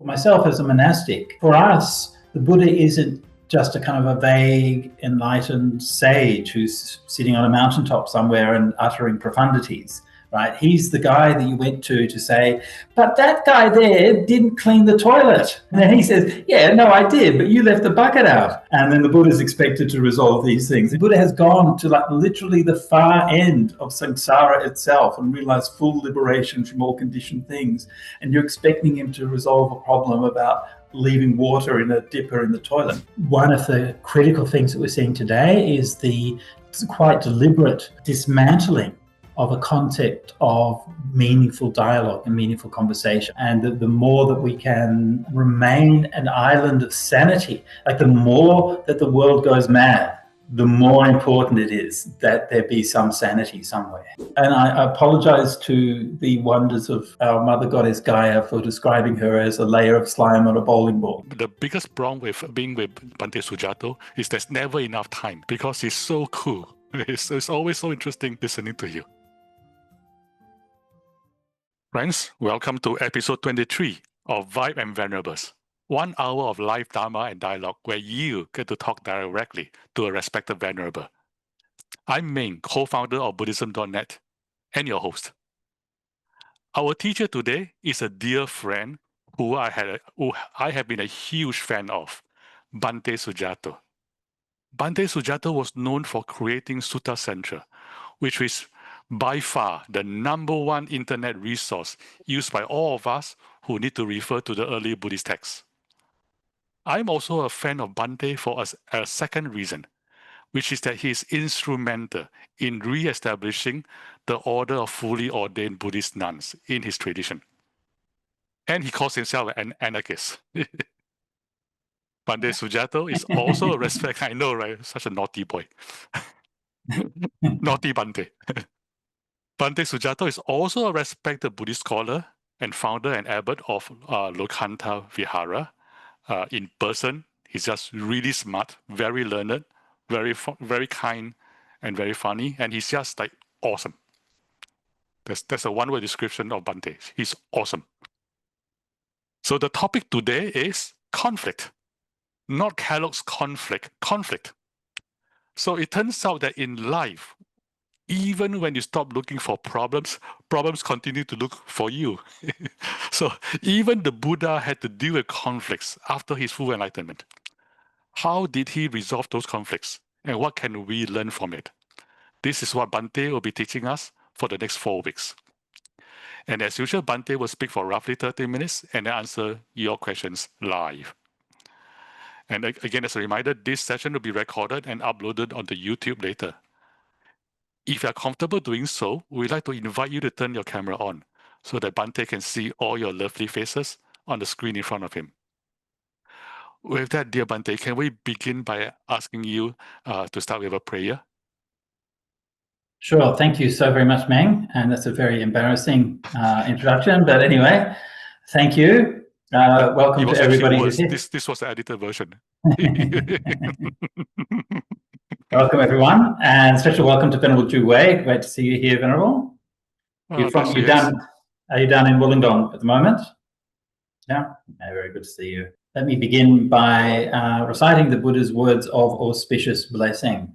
myself as a monastic, for us, the Buddha isn't just a kind of a vague, enlightened sage who's sitting on a mountaintop somewhere and uttering profundities, right? He's the guy that you went to say, but that guy there didn't clean the toilet. And then he says, yeah, no, I did, but you left the bucket out. And then the Buddha is expected to resolve these things. The Buddha has gone to like literally the far end of samsara itself and realized full liberation from all conditioned things. And you're expecting him to resolve a problem about leaving water in a dipper in the toilet. One of the critical things that we're seeing today is the quite deliberate dismantling of a concept of meaningful dialogue and meaningful conversation. And the more that we can remain an island of sanity, like the more that the world goes mad, the more important it is that there be some sanity somewhere. And I apologize to the wonders of our mother goddess Gaia for describing her as a layer of slime on a bowling ball. The biggest problem with being with Bhante Sujato is there's never enough time because he's so cool. It's always so interesting listening to you. Friends, welcome to episode 23 of Vibe and Venerables. 1 hour of live Dharma and dialogue where you get to talk directly to a respected Venerable. I'm Meng, co-founder of Buddhism.net and your host. Our teacher today is a dear friend who I have been a huge fan of, Bhante Sujato. Bhante Sujato was known for creating Sutta Central, which is by far the #1 internet resource used by all of us who need to refer to the early Buddhist texts. I'm also a fan of Bhante for a second reason, which is that he is instrumental in re-establishing the order of fully ordained Buddhist nuns in his tradition. And he calls himself an anarchist. Bhante Sujato is also a respect. I know, right? Such a naughty boy. Naughty Bhante. Bhante Sujato is also a respected Buddhist scholar and founder and abbot of Lokanta Vihara. In person, he's just really smart, very learned, very kind, and very funny, and he's just like awesome. That's a one-word description of Bhante. He's awesome. So the topic today is conflict, not Kellogg's conflict. So it turns out that in life, even when you stop looking for problems continue to look for you. So even the Buddha had to deal with conflicts after his full enlightenment. How did he resolve those conflicts? And what can we learn from it? This is what Bhante will be teaching us for the next 4 weeks. And as usual, Bhante will speak for roughly 30 minutes and then answer your questions live. And again, as a reminder, this session will be recorded and uploaded onto YouTube later. If you are comfortable doing so, we'd like to invite you to turn your camera on so that Bhante can see all your lovely faces on the screen in front of him. With that, dear Bhante, can we begin by asking you to start with a prayer? Sure. Thank you so very much, Meng. And that's a very embarrassing introduction. But anyway, thank you. Welcome to everybody who's here. This was the edited version. Welcome, everyone, and special welcome to Venerable Ju Wei. Great to see you here, Venerable. Are you down in Wollongong at the moment? Yeah, very good to see you. Let me begin by reciting the Buddha's words of auspicious blessing.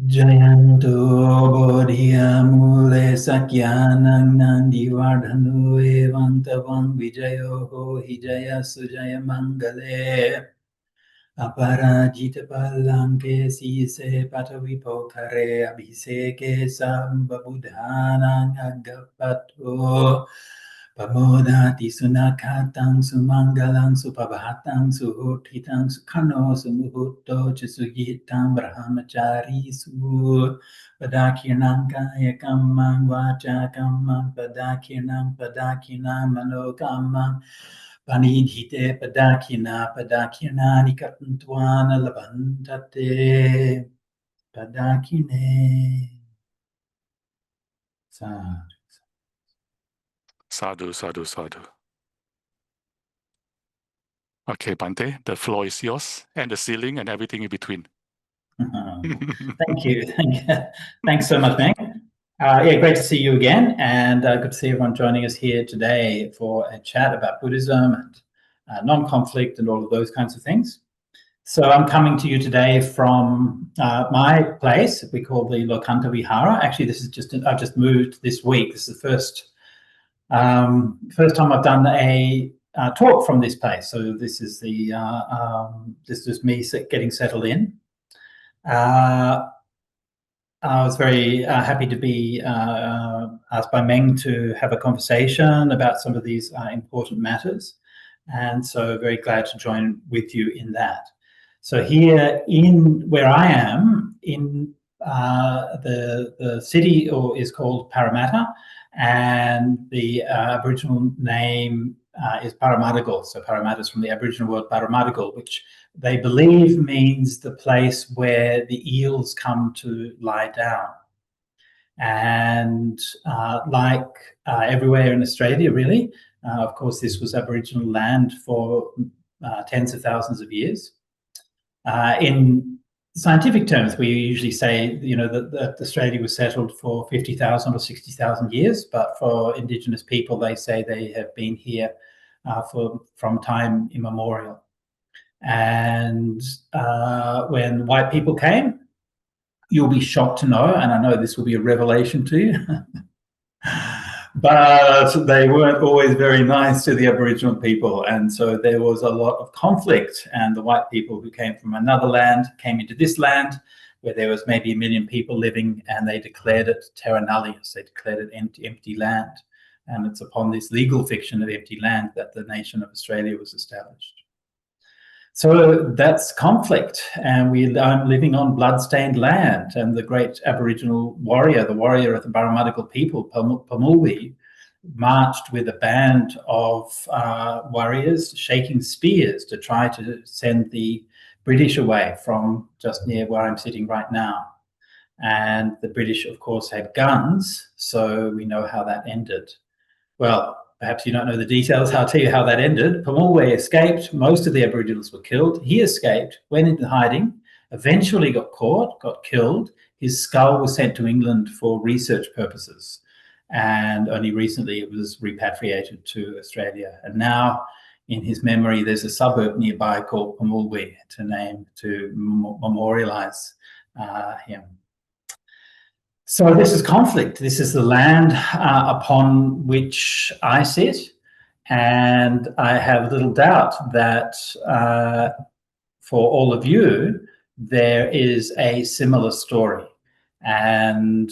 Jayanto bodhiya mule sakyanang nandi vardhanu evantavang vijayo hijaya sujaya mangale. Aparajita palanke sise patavipokare abhiseke sambabudhanang agapato pamodati sunakatang sumangalang supabhatang suhutitang sukhano sumuhutto chasuyitam brahmachari su padakirnam kaya kammang vacha kammang padakirnam manokammang Panidhite padakina nikatantwana labantate padakine. Sadhu. Okay, Bhante, the floor is yours, and the ceiling and everything in between. Thank you. Thanks so much, Meng. Yeah, great to see you again, and good to see everyone joining us here today for a chat about Buddhism and non-conflict and all of those kinds of things. So I'm coming to you today from my place we call the Lokanta Vihara. Actually, this is I've just moved this week. This is the first time I've done a talk from this place. So this is this is me getting settled in. I was very happy to be asked by Meng to have a conversation about some of these important matters, and so very glad to join with you in that. So here in where I am, in the city is called Parramatta, and the Aboriginal name is Paramadagal. So Parramatta is from the Aboriginal word Paramadagal, which they believe means the place where the eels come to lie down. And like everywhere in Australia, really, of course, this was Aboriginal land for tens of thousands of years. In scientific terms, we usually say, that Australia was settled for 50,000 or 60,000 years, but for Indigenous people, they say they have been here from time immemorial. And when white people came, you'll be shocked to know, and I know this will be a revelation to you, but they weren't always very nice to the Aboriginal people. And so there was a lot of conflict, and the white people who came from another land came into this land where there was maybe 1 million people living, and they declared it terra nullius. They declared it empty land. And it's upon this legal fiction of empty land that the nation of Australia was established. So that's conflict, and I'm living on blood-stained land, and the great Aboriginal warrior, the warrior of the Barramadagal people, Pamulwi, marched with a band of warriors shaking spears to try to send the British away from just near where I'm sitting right now. And the British, of course, had guns, so we know how that ended. Well, perhaps you don't know the details. I'll tell you how that ended. Pamulwi escaped. Most of the Aboriginals were killed. He escaped, went into hiding, eventually got caught, got killed. His skull was sent to England for research purposes. And only recently it was repatriated to Australia. And now, in his memory, there's a suburb nearby called Pamulwi to memorialize him. So this is conflict. This is the land upon which I sit, and I have little doubt that for all of you, there is a similar story. And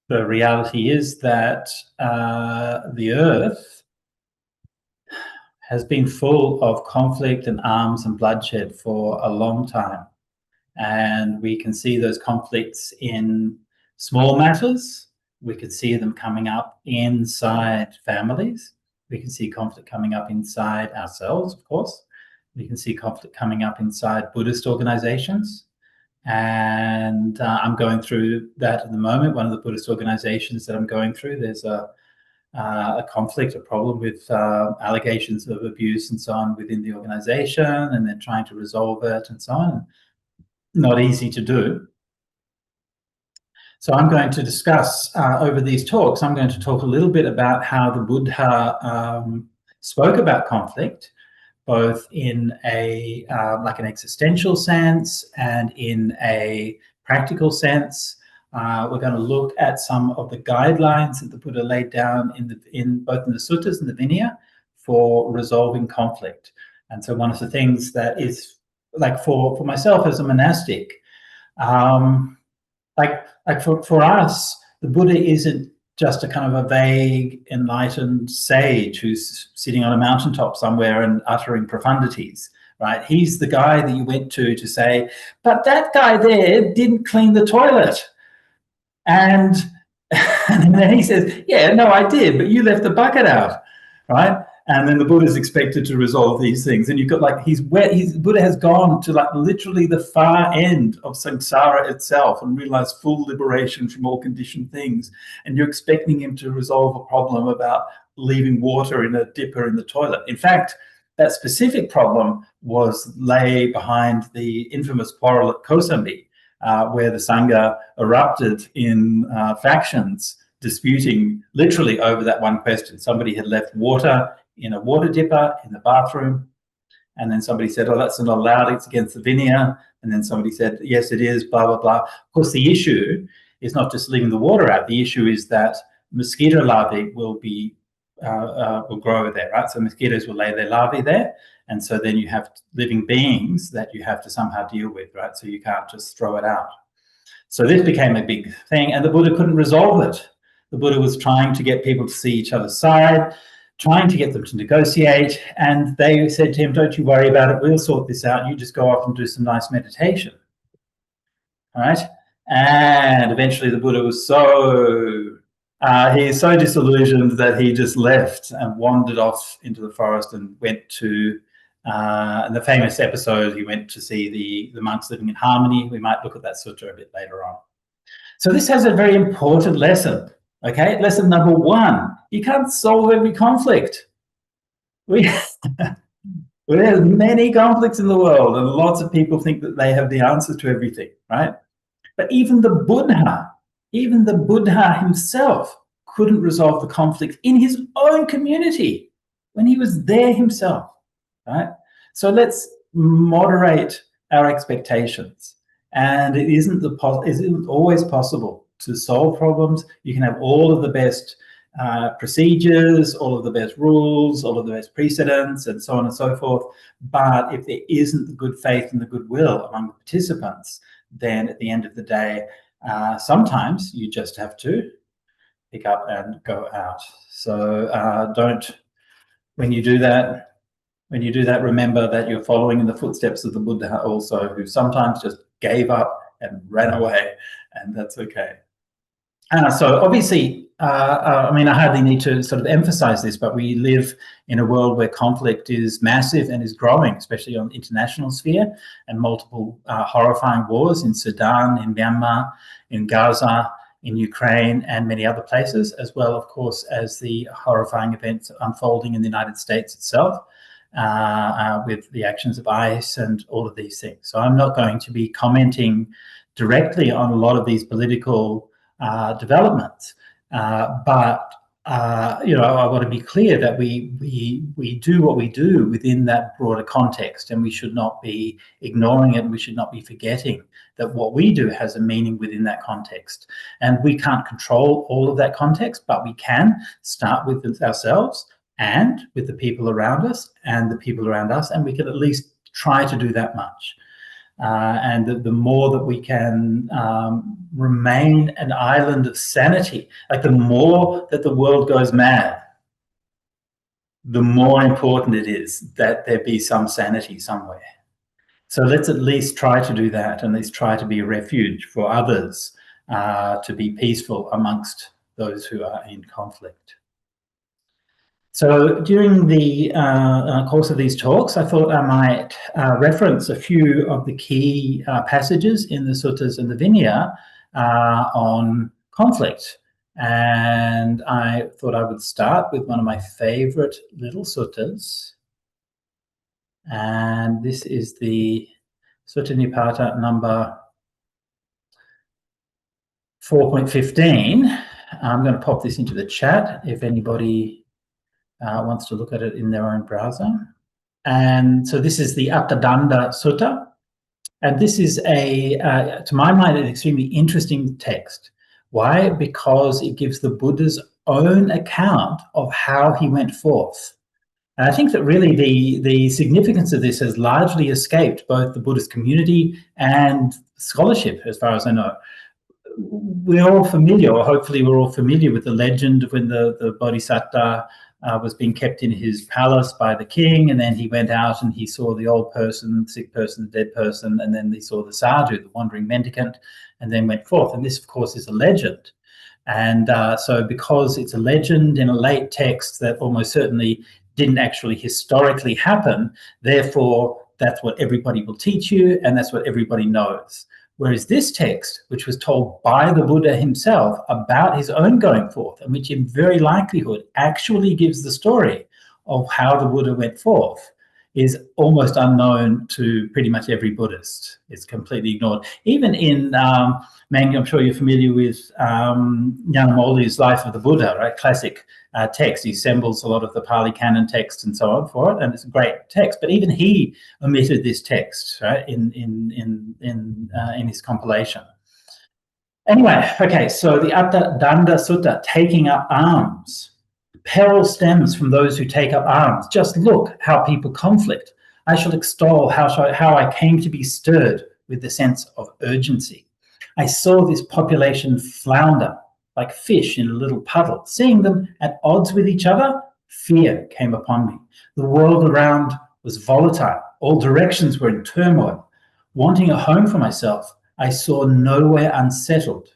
the reality is that the earth has been full of conflict and arms and bloodshed for a long time. And we can see those conflicts in small matters. We could see them coming up inside families. We can see conflict coming up inside ourselves, of course. We can see conflict coming up inside Buddhist organizations. And I'm going through that at the moment. One of the Buddhist organizations that I'm going through, there's a conflict, a problem with allegations of abuse and so on within the organization, and they're trying to resolve it and so on. Not easy to do. So I'm going to discuss over these talks, I'm going to talk a little bit about how the Buddha spoke about conflict, both in like an existential sense and in a practical sense. We're going to look at some of the guidelines that the Buddha laid down in both in the suttas and the Vinaya for resolving conflict. And so one of the things that is, like for myself as a monastic, like for us, the Buddha isn't just a kind of a vague, enlightened sage who's sitting on a mountaintop somewhere and uttering profundities, right? He's the guy that you went to say, but that guy there didn't clean the toilet. And then he says, yeah, no, I did, but you left the bucket out, right? And then the Buddha is expected to resolve these things. And you've got like, Buddha has gone to like literally the far end of samsara itself and realized full liberation from all conditioned things. And you're expecting him to resolve a problem about leaving water in a dipper in the toilet. In fact, that specific problem lay behind the infamous quarrel at Kosambi, where the Sangha erupted in factions, disputing literally over that one question. Somebody had left water in a water dipper in the bathroom, and then somebody said, oh, that's not allowed, it's against the Vinaya. And then somebody said, yes, it is, blah, blah, blah. Of course, the issue is not just leaving the water out. The issue is that mosquito larvae will grow there, right? So mosquitoes will lay their larvae there. And so then you have living beings that you have to somehow deal with, right? So you can't just throw it out. So this became a big thing, and the Buddha couldn't resolve it. The Buddha was trying to get people to see each other's side, trying to get them to negotiate, and they said to him, don't you worry about it, we'll sort this out, you just go off and do some nice meditation. All right? And eventually the Buddha was he's so disillusioned that he just left and wandered off into the forest and went to, in the famous episode, he went to see the monks living in harmony. We might look at that sutta a bit later on. So this has a very important lesson. Okay, lesson number one, you can't solve every conflict. We have many conflicts in the world, and lots of people think that they have the answers to everything, right? But even the Buddha himself couldn't resolve the conflict in his own community when he was there himself, right? So let's moderate our expectations. And it isn't always possible to solve problems. You can have all of the best procedures, all of the best rules, all of the best precedents, and so on and so forth. But if there isn't the good faith and the goodwill among the participants, then at the end of the day, sometimes you just have to pick up and go out. So when you do that, remember that you're following in the footsteps of the Buddha also, who sometimes just gave up and ran away, and that's okay. So obviously, I mean, I hardly need to sort of emphasize this, but we live in a world where conflict is massive and is growing, especially on the international sphere, and multiple horrifying wars in Sudan, in Myanmar, in Gaza, in Ukraine, and many other places, as well, of course, as the horrifying events unfolding in the United States itself, with the actions of ICE and all of these things. So I'm not going to be commenting directly on a lot of these political developments, but I want to be clear that we do what we do within that broader context, and we should not be ignoring it. We should not be forgetting that what we do has a meaning within that context, and we can't control all of that context, but we can start with ourselves and with the people around us and the people around us, and we can at least try to do that much. And the more that we can remain an island of sanity, like the more that the world goes mad, the more important it is that there be some sanity somewhere. So let's at least try to do that, and let's try to be a refuge for others, to be peaceful amongst those who are in conflict. So during the course of these talks, I thought I might reference a few of the key passages in the suttas and the Vinaya on conflict. And I thought I would start with one of my favorite little suttas. And this is the Sutta Nipata number 4.15. I'm going to pop this into the chat if anybody wants to look at it in their own browser. And so this is the Attadaṇḍa Sutta. And this is to my mind, an extremely interesting text. Why? Because it gives the Buddha's own account of how he went forth. And I think that really the significance of this has largely escaped both the Buddhist community and scholarship, as far as I know. We're all familiar, or hopefully we're all familiar with the legend of when the Bodhisattva was being kept in his palace by the king, and then he went out and he saw the old person, the sick person, the dead person, and then he saw the sadhu, the wandering mendicant, and then went forth. And this, of course, is a legend. And so because it's a legend in a late text that almost certainly didn't actually historically happen, therefore that's what everybody will teach you, and that's what everybody knows. Whereas this text, which was told by the Buddha himself about his own going forth, and which in very likelihood actually gives the story of how the Buddha went forth, is almost unknown to pretty much every Buddhist. It's completely ignored. Even in Meng, I'm sure you're familiar with Nyanamoli's Life of the Buddha, right? Classic text. He assembles a lot of the Pali Canon text and so on for it, and it's a great text. But even he omitted this text, right, in his compilation. Anyway, okay, so the Attadaṇḍa Sutta, taking up arms. Peril stems from those who take up arms. Just look how people conflict. I shall extol how I came to be stirred with the sense of urgency. I saw this population flounder like fish in a little puddle. Seeing them at odds with each other, fear came upon me. The world around was volatile. All directions were in turmoil. Wanting a home for myself, I saw nowhere unsettled.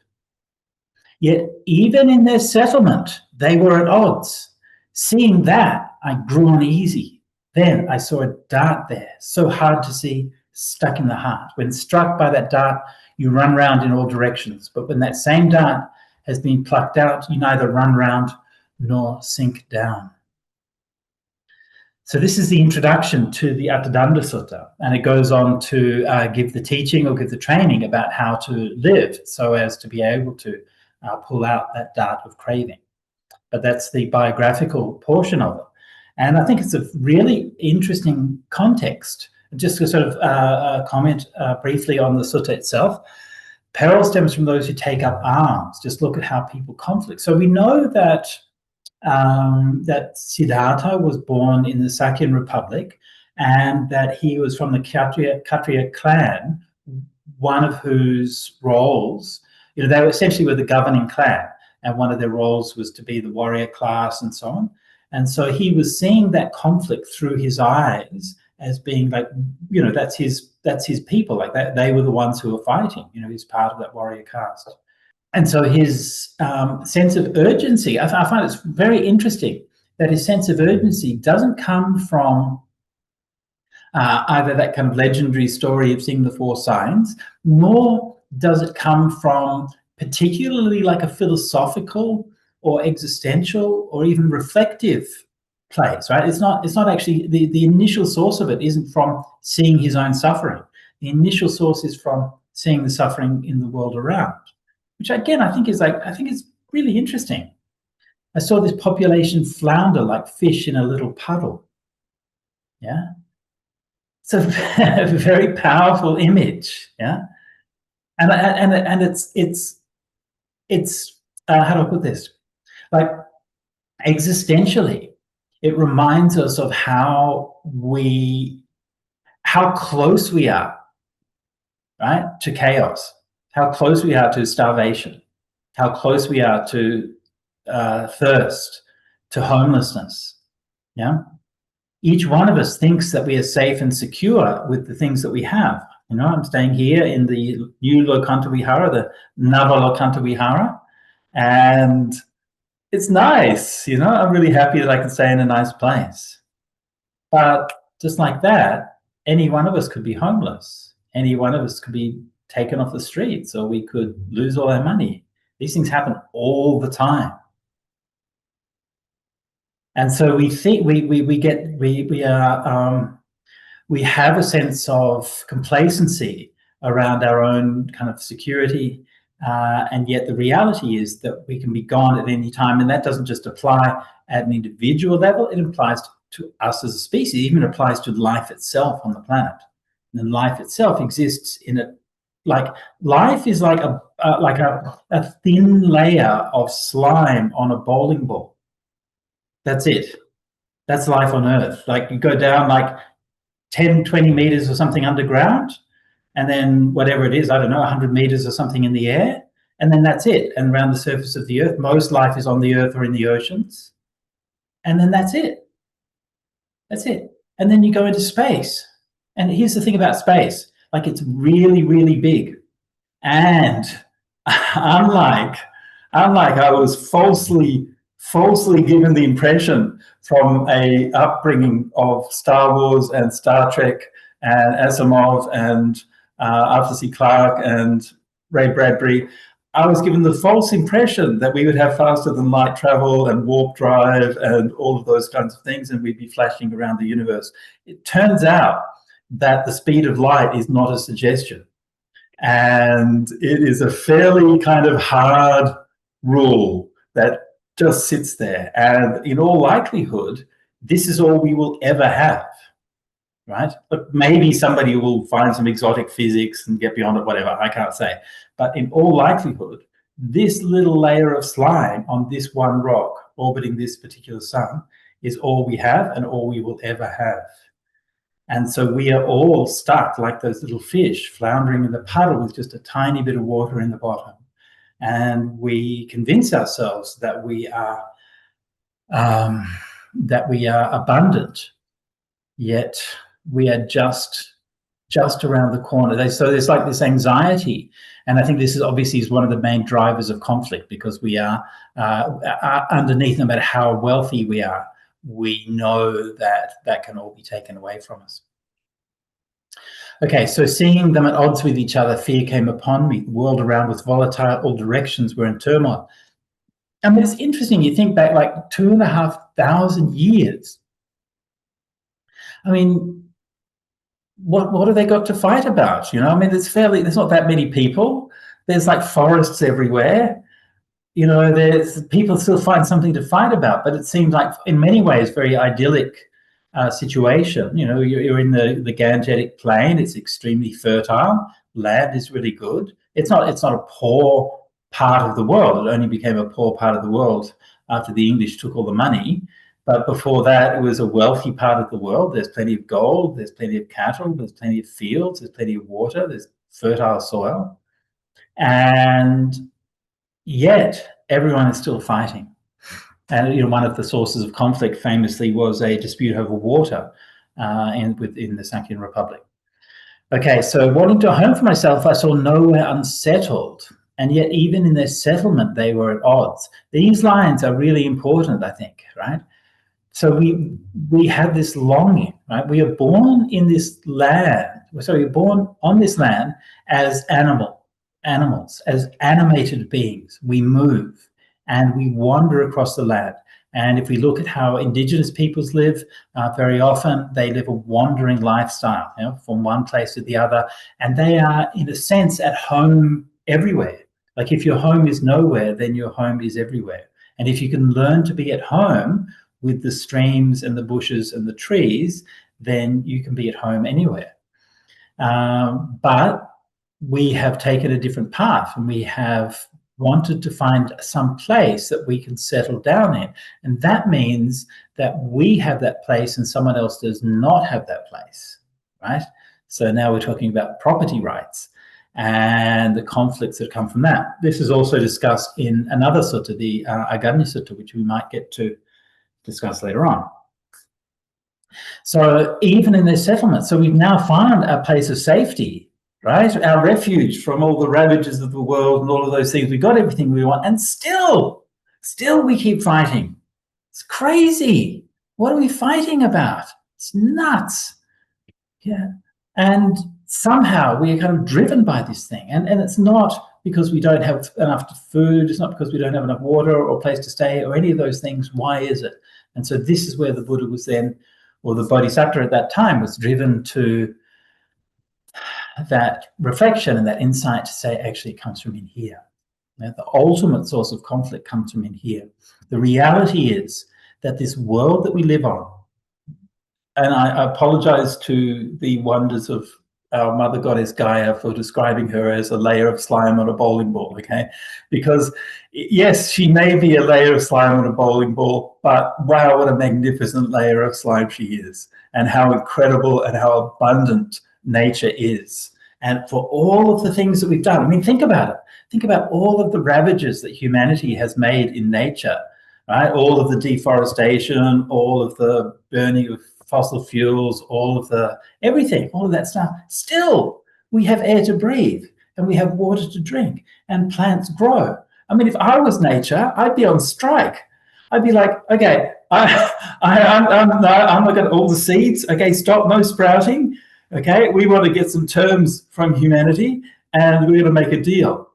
Yet even in their settlement, they were at odds. Seeing that, I grew uneasy. Then I saw a dart there, so hard to see, stuck in the heart. When struck by that dart, you run round in all directions. But when that same dart has been plucked out, you neither run round nor sink down. So this is the introduction to the Attadaṇḍa Sutta, and it goes on to give the teaching or give the training about how to live so as to be able to pull out that dart of craving. But that's the biographical portion of it. And I think it's a really interesting context. Just to sort of comment briefly on the sutta itself. Peril stems from those who take up arms. Just look at how people conflict. So we know that that Siddhartha was born in the Sakyan Republic, and that he was from the Kshatriya clan, one of whose roles, they were essentially the governing clan, and one of their roles was to be the warrior class and so on. And so he was seeing that conflict through his eyes as being like, that's his people, like that they were the ones who were fighting. He's part of that warrior caste. And so his sense of urgency, I find it's very interesting that his sense of urgency doesn't come from either that kind of legendary story of seeing the four signs, nor does it come from particularly like a philosophical or existential or even reflective place, right? It's not actually, the initial source of it isn't from seeing his own suffering. The initial source is from seeing the suffering in the world around. Which again, I think is really interesting. I saw this population flounder like fish in a little puddle. Yeah, it's a very powerful image. Yeah, and it's how do I put this? Like existentially, it reminds us of how close we are, right, to chaos. How close we are to starvation, how close we are to thirst, to homelessness. Yeah, each one of us thinks that we are safe and secure with the things that we have. I'm staying here in the new Lokanta Vihara, the Nava Lokanta Vihara, and it's nice. I'm really happy that I can stay in a nice place. But just like that, any one of us could be homeless. Any one of us could be taken off the streets, or we could lose all our money. These things happen all the time. And so we think we have a sense of complacency around our own kind of security, and yet the reality is that we can be gone at any time, and that doesn't just apply at an individual level, it applies to us as a species, it even applies to life itself on the planet. And then life itself exists in a, like life is like a thin layer of slime on a bowling ball. That's it. That's life on Earth. Like you go down like 10, 20 meters or something underground, and then whatever it is, I don't know, 100 meters or something in the air, and then that's it. And around the surface of the Earth, most life is on the Earth or in the oceans, and then that's it. That's it. And then you go into space. And here's the thing about space, like it's really, really big. And unlike I was falsely given the impression from a upbringing of Star Wars and Star Trek and Asimov and Arthur C. Clarke and Ray Bradbury, I was given the false impression that we would have faster than light travel and warp drive and all of those kinds of things, and we'd be flashing around the universe. It turns out that the speed of light is not a suggestion. And it is a fairly kind of hard rule that just sits there. And in all likelihood, this is all we will ever have, right? But maybe somebody will find some exotic physics and get beyond it, whatever, I can't say. But in all likelihood, this little layer of slime on this one rock orbiting this particular sun is all we have and all we will ever have. And so we are all stuck like those little fish floundering in the puddle with just a tiny bit of water in the bottom. And we convince ourselves that we are abundant, yet we are just around the corner. So there's like this anxiety, and I think this is obviously one of the main drivers of conflict, because we are underneath, no matter how wealthy we are, we know that can all be taken away from us. Okay, so seeing them at odds with each other, fear came upon me. The world around was volatile, all directions were in turmoil. I mean, it's interesting, you think back like 2,500 years. I mean, what have they got to fight about? You know, I mean, there's not that many people. There's like forests everywhere. You know, there's people still find something to fight about, but it seems like in many ways very idyllic situation. You know, you're in the Gangetic Plain. It's extremely fertile. Land is really good. It's not a poor part of the world. It only became a poor part of the world after the English took all the money. But before that, it was a wealthy part of the world. There's plenty of gold. There's plenty of cattle. There's plenty of fields. There's plenty of water. There's fertile soil. And yet everyone is still fighting. And you know, one of the sources of conflict famously was a dispute over water in the Sakyan Republic. Okay, so wanting to home for myself, I saw nowhere unsettled, and yet even in their settlement they were at odds. These lines are really important, I think, right? So we have this longing, right? We are born in this land. So we're born on this land as animals, as animated beings. We move and we wander across the land. And if we look at how Indigenous peoples live, very often they live a wandering lifestyle, you know, from one place to the other. And they are, in a sense, at home everywhere. Like if your home is nowhere, then your home is everywhere. And if you can learn to be at home with the streams and the bushes and the trees, then you can be at home anywhere. But we have taken a different path, and we have wanted to find some place that we can settle down in. And that means that we have that place and someone else does not have that place, right? So now we're talking about property rights and the conflicts that come from that. This is also discussed in another sutta, the Attadaṇḍa Sutta, which we might get to discuss later on. So even in their settlement, so we've now found our place of safety, right? Our refuge from all the ravages of the world and all of those things. We got everything we want, and still we keep fighting. It's crazy. What are we fighting about? It's nuts. Yeah. And somehow we are kind of driven by this thing. And it's not because we don't have enough food. It's not because we don't have enough water or place to stay or any of those things. Why is it? And so this is where the Buddha was then, or the Bodhisattva at that time, was driven to that reflection and that insight to say, actually, it comes from in here. Now, the ultimate source of conflict comes from in here. The reality is that this world that we live on, and I apologize to the wonders of our mother goddess Gaia for describing her as a layer of slime on a bowling ball, okay? Because yes, she may be a layer of slime on a bowling ball, but wow, what a magnificent layer of slime she is, and how incredible and how abundant nature is. And for all of the things that we've done, I mean, think about it. Think about all of the ravages that humanity has made in nature, right? All of the deforestation, all of the burning of fossil fuels, all of the everything, all of that stuff. Still, we have air to breathe, and we have water to drink, and plants grow. I mean, if I was nature, I'd be on strike. I'd be like, okay, I'm looking at all the seeds. Okay, stop, no sprouting. Okay, we want to get some terms from humanity, and we're going to make a deal.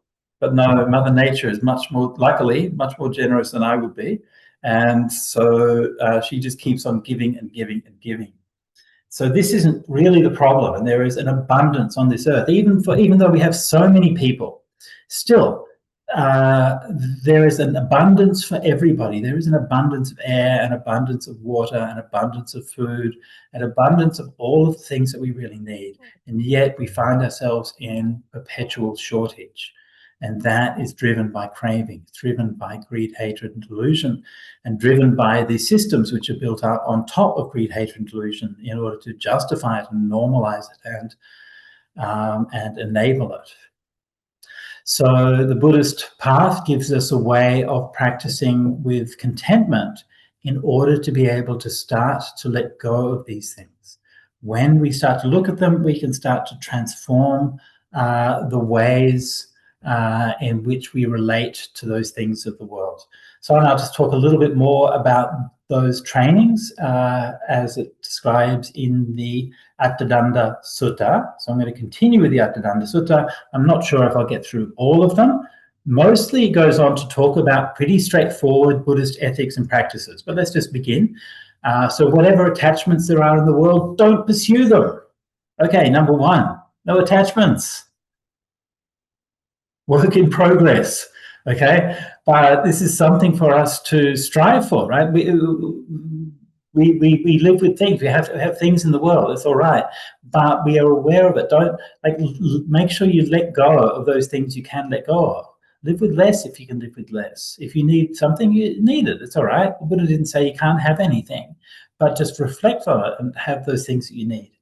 But no, Mother Nature is luckily much more generous than I would be. And so she just keeps on giving and giving and giving. So this isn't really the problem, and there is an abundance on this earth. Even though we have so many people, still there is an abundance for everybody. There is an abundance of air, an abundance of water, an abundance of food, an abundance of all of the things that we really need. And yet we find ourselves in perpetual shortage. And that is driven by craving, driven by greed, hatred, and delusion, and driven by the systems which are built up on top of greed, hatred, and delusion in order to justify it and normalize it and enable it. So the Buddhist path gives us a way of practicing with contentment in order to be able to start to let go of these things. When we start to look at them, we can start to transform the ways in which we relate to those things of the world. So I'll just talk a little bit more about those trainings as it describes in the Attadaṇḍa Sutta. So I'm going to continue with the Attadaṇḍa Sutta. I'm not sure if I'll get through all of them. Mostly it goes on to talk about pretty straightforward Buddhist ethics and practices, but let's just begin. So whatever attachments there are in the world, don't pursue them. Okay, number one, no attachments. Work in progress, okay? But this is something for us to strive for, right? We live with things. We have to have things in the world. It's all right, but we are aware of it. Don't make sure you let go of those things you can let go of. Live with less if you can live with less. If you need something, you need it. It's all right. The Buddha didn't say you can't have anything, but just reflect on it and have those things that you need.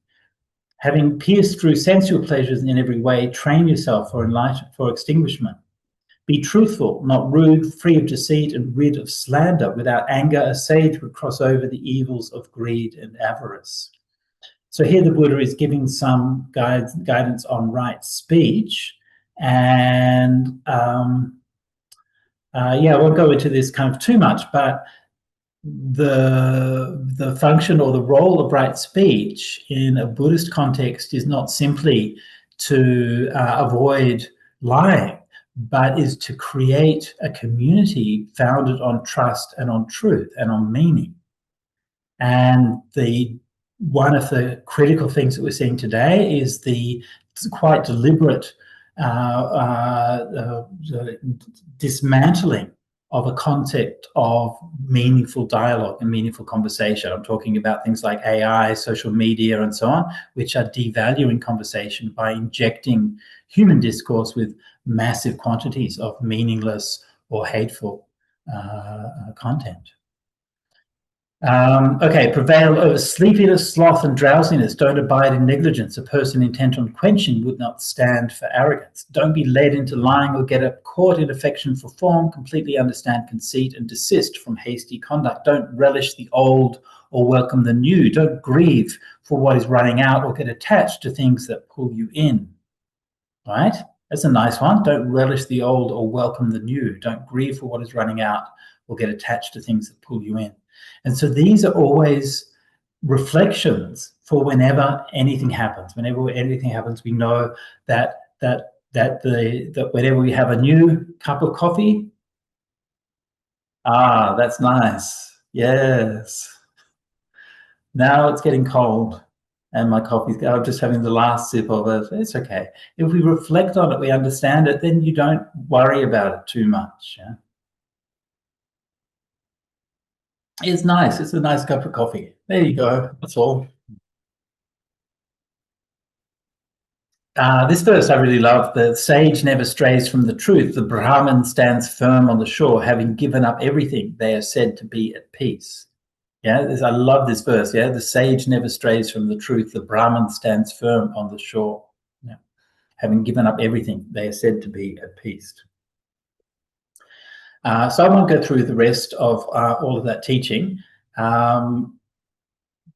Having pierced through sensual pleasures in every way, train yourself for extinguishment. Be truthful, not rude, free of deceit, and rid of slander. Without anger, a sage would cross over the evils of greed and avarice. So here the Buddha is giving some guidance on right speech. And I won't go into this kind of too much, but the function or the role of right speech in a Buddhist context is not simply to avoid lying, but is to create a community founded on trust and on truth and on meaning. And one of the critical things that we're seeing today is the quite deliberate dismantling of a concept of meaningful dialogue and meaningful conversation. I'm talking about things like AI, social media, and so on, which are devaluing conversation by injecting human discourse with massive quantities of meaningless or hateful content. Prevail over sleepiness, sloth, and drowsiness. Don't abide in negligence. A person intent on quenching would not stand for arrogance. Don't be led into lying or get caught in affection for form. Completely understand conceit and desist from hasty conduct. Don't relish the old or welcome the new. Don't grieve for what is running out or get attached to things that pull you in. Right? That's a nice one. Don't relish the old or welcome the new. Don't grieve for what is running out or get attached to things that pull you in. And so these are always reflections for whenever anything happens. Whenever anything happens, we know that whenever we have a new cup of coffee, that's nice. Yes. Now it's getting cold and my coffee's, I'm just having the last sip of it. It's okay. If we reflect on it, we understand it, then you don't worry about it too much. Yeah? It's nice. It's a nice cup of coffee. There you go. That's all. This verse I really love. The sage never strays from the truth. The Brahmin stands firm on the shore. Having given up everything, they are said to be at peace. Yeah, I love this verse. Yeah, the sage never strays from the truth. The Brahmin stands firm on the shore. Yeah. Having given up everything, they are said to be at peace. So I won't go through the rest of all of that teaching, but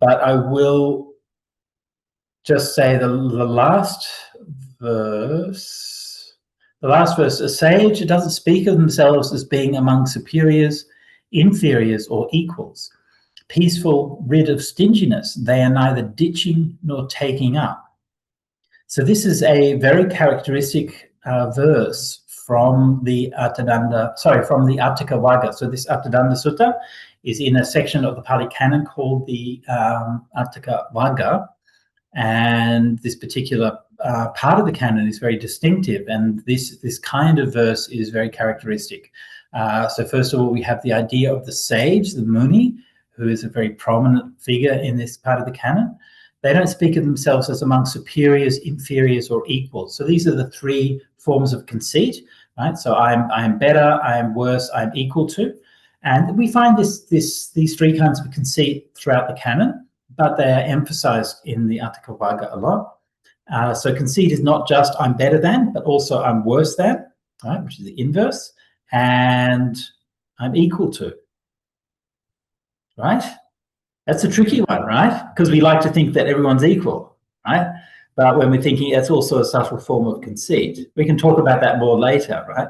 I will just say the last verse. The last verse, a sage doesn't speak of themselves as being among superiors, inferiors, or equals. Peaceful, rid of stinginess, they are neither ditching nor taking up. So this is a very characteristic verse from the Atthika Vagga. So this Attadaṇḍa Sutta is in a section of the Pali Canon called the Atthika Vagga, and this particular part of the canon is very distinctive, and this kind of verse is very characteristic. So first of all, we have the idea of the sage, the Muni, who is a very prominent figure in this part of the canon. They don't speak of themselves as among superiors, inferiors, or equals. So these are the three forms of conceit, right? So I'm better, I'm worse, I'm equal to. And we find these three kinds of conceit throughout the canon, but they are emphasized in the Atthika Vagga a lot. So conceit is not just I'm better than, but also I'm worse than, right, which is the inverse, and I'm equal to, right? That's a tricky one, right? Because we like to think that everyone's equal, right? But when we're thinking, that's also a subtle form of conceit. We can talk about that more later, right?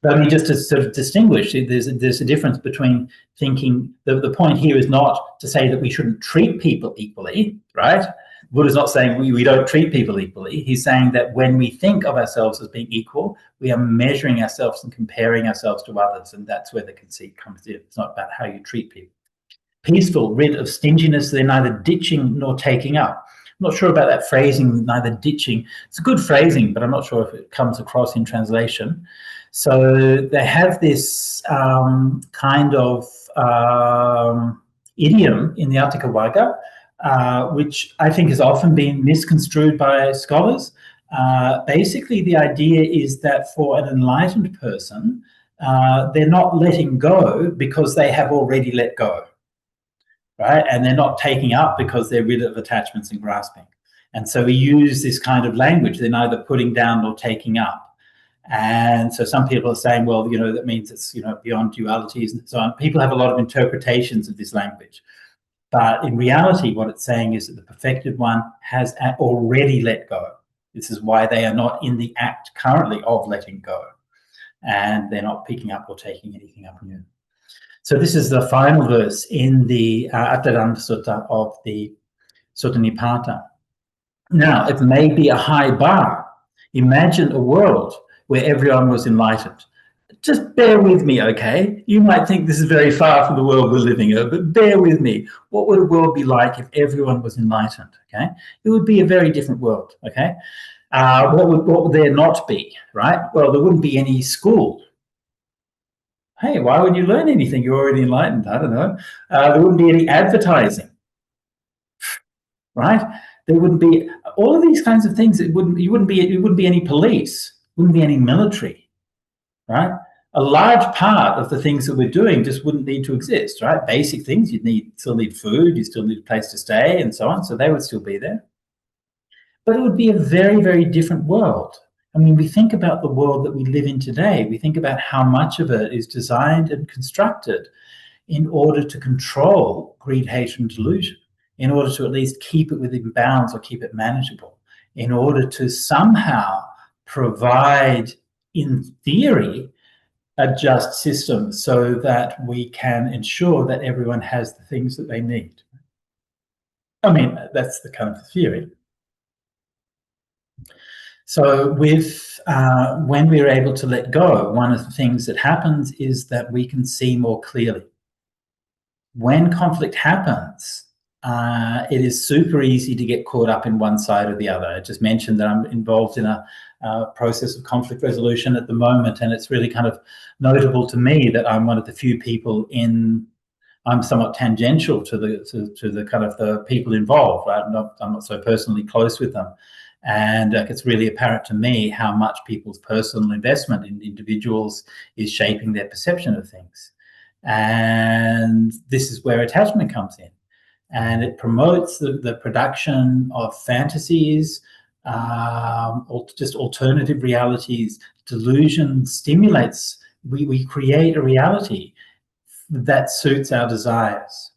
But I mean, just to sort of distinguish, there's a difference between thinking, the point here is not to say that we shouldn't treat people equally, right? Buddha's not saying we don't treat people equally. He's saying that when we think of ourselves as being equal, we are measuring ourselves and comparing ourselves to others, and that's where the conceit comes in. It's not about how you treat people. Peaceful, rid of stinginess, they're neither ditching nor taking up. I'm not sure about that phrasing, neither ditching. It's a good phrasing, but I'm not sure if it comes across in translation. So they have this kind of idiom in the Atthika Vagga, which I think has often been misconstrued by scholars. Basically, the idea is that for an enlightened person, they're not letting go because they have already let go. Right? And they're not taking up because they're rid of attachments and grasping. And so we use this kind of language. They're neither putting down nor taking up. And so some people are saying, well, you know, that means it's, you know, beyond dualities and so on. People have a lot of interpretations of this language. But in reality, what it's saying is that the perfected one has already let go. This is why they are not in the act currently of letting go. And they're not picking up or taking anything up new. So this is the final verse in the Attadaṇḍa Sutta of the Sutta Nipata. Now, it may be a high bar. Imagine a world where everyone was enlightened. Just bear with me, okay? You might think this is very far from the world we're living in, but bear with me. What would a world be like if everyone was enlightened, okay? It would be a very different world, okay? What would there not be, right? Well, there wouldn't be any school. Hey, why would you learn anything? You're already enlightened. I don't know. There wouldn't be any advertising, right? There wouldn't be all of these kinds of things. It wouldn't be any police. Wouldn't be any military, right? A large part of the things that we're doing just wouldn't need to exist, right? Basic things. Still need food. You still need a place to stay, and so on. So they would still be there. But it would be a very, very different world. I mean, we think about the world that we live in today. We think about how much of it is designed and constructed in order to control greed, hatred, and delusion, in order to at least keep it within bounds or keep it manageable, in order to somehow provide, in theory, a just system so that we can ensure that everyone has the things that they need. I mean, that's the kind of theory. So when we're able to let go, one of the things that happens is that we can see more clearly. When conflict happens, it is super easy to get caught up in one side or the other. I just mentioned that I'm involved in a process of conflict resolution at the moment, and it's really kind of notable to me that I'm one of the few people I'm somewhat tangential to the kind of the people involved. Right? I'm not so personally close with them. And it's really apparent to me how much people's personal investment in individuals is shaping their perception of things. And this is where attachment comes in. And it promotes the production of fantasies, or just alternative realities. Delusion stimulates, we create a reality that suits our desires.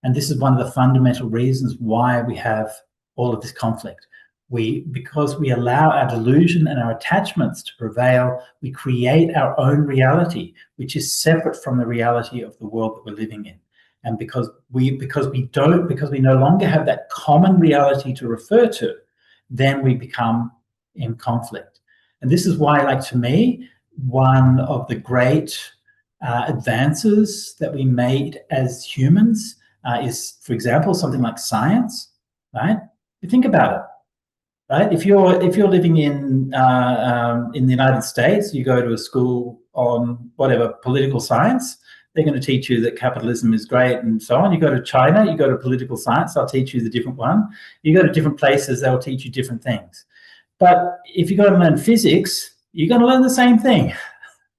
And this is one of the fundamental reasons why we have all of this conflict. Because we allow our delusion and our attachments to prevail, we create our own reality, which is separate from the reality of the world that we're living in. And because we no longer have that common reality to refer to, then we become in conflict. And this is why, like, to me, one of the great advances that we made as humans is, for example, something like science, right? You think about it, right? If you're living in the United States, you go to a school on whatever political science, they're going to teach you that capitalism is great and so on. You go to China, you go to political science, they'll teach you the different one. You go to different places, they'll teach you different things. But if you go to learn physics, you're going to learn the same thing.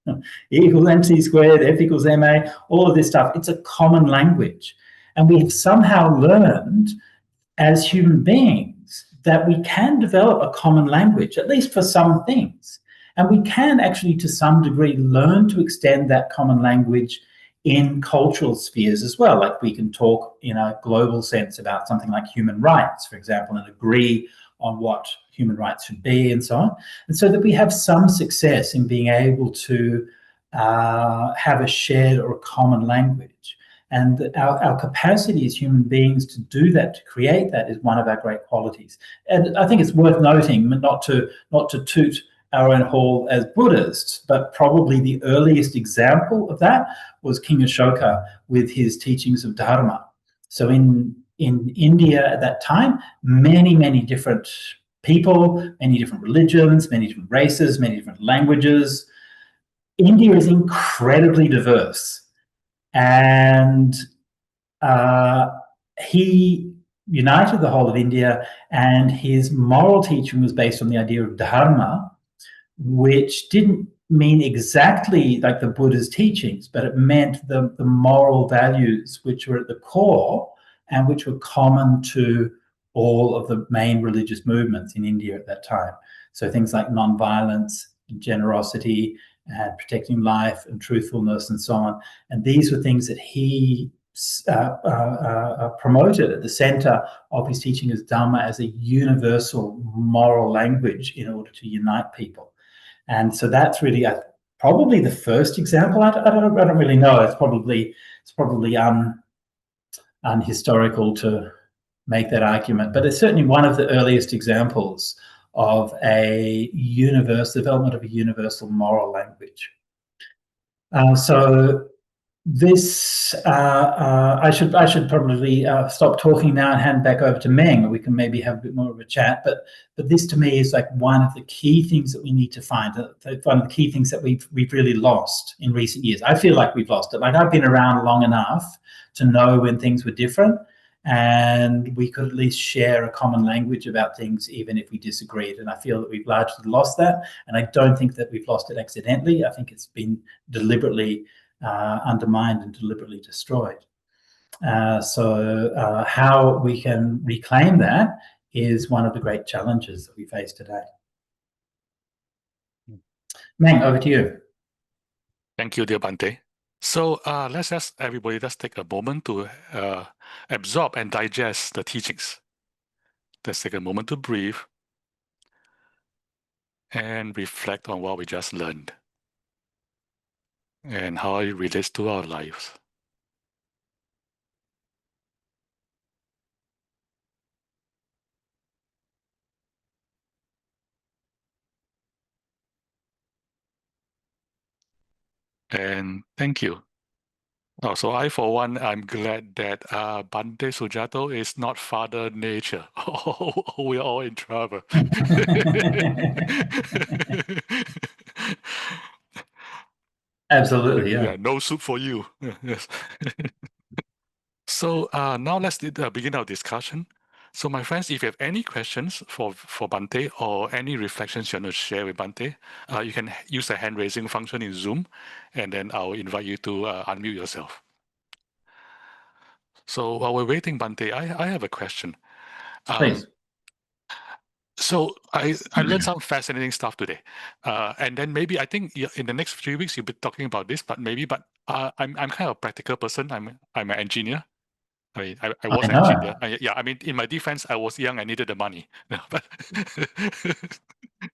E equals mc squared, F equals ma, all of this stuff. It's a common language. And we have somehow learned as human beings that we can develop a common language, at least for some things. And we can actually, to some degree, learn to extend that common language in cultural spheres as well. Like we can talk in a global sense about something like human rights, for example, and agree on what human rights should be and so on. And so that we have some success in being able to have a shared or a common language. And our capacity as human beings to do that, to create that, is one of our great qualities. And I think it's worth noting, not to toot our own horn as Buddhists, but probably the earliest example of that was King Ashoka with his teachings of Dharma. So in India at that time, many different people, many different religions, many different races, many different languages. India is incredibly diverse. And he united the whole of India, and his moral teaching was based on the idea of dharma, which didn't mean exactly like the Buddha's teachings, but it meant the moral values which were at the core and which were common to all of the main religious movements in India at that time. So things like non-violence, generosity, and protecting life and truthfulness and so on. And these were things that he promoted at the center of his teaching as Dhamma, as a universal moral language in order to unite people. And so that's really probably the first example. I don't really know. It's probably unhistorical to make that argument, but it's certainly one of the earliest examples of a development of a universal moral language. So this, I should probably stop talking now and hand back over to Meng. We can maybe have a bit more of a chat. But this to me is like one of the key things that we need to find. One of the key things that we've really lost in recent years. I feel like we've lost it. Like I've been around long enough to know when things were different, and we could at least share a common language about things even if we disagreed. And I feel that we've largely lost that, and I don't think that we've lost it accidentally. I think it's been deliberately undermined and deliberately destroyed. So how we can reclaim that is one of the great challenges that we face today. Meng, over to you. Thank you, dear Bhante. So let's just everybody just take a moment to absorb and digest the teachings. Let's take a moment to breathe and reflect on what we just learned and how it relates to our lives. And thank you. So I, for one, I'm glad that Bhante Sujato is not Father Nature. Oh, we're all in trouble. Absolutely, yeah. No soup for you. Yes. So now let's begin our discussion. So my friends, if you have any questions for Bhante or any reflections you want to share with Bhante, you can use the hand raising function in Zoom, and then I'll invite you to unmute yourself. So while we're waiting, Bhante, I have a question. Please. So I learned some fascinating stuff today, and then maybe I think in the next few weeks you'll be talking about this, but I'm kind of a practical person. I'm an engineer. I mean, I was an engineer. Yeah, I mean, in my defense, I was young. I needed the money. But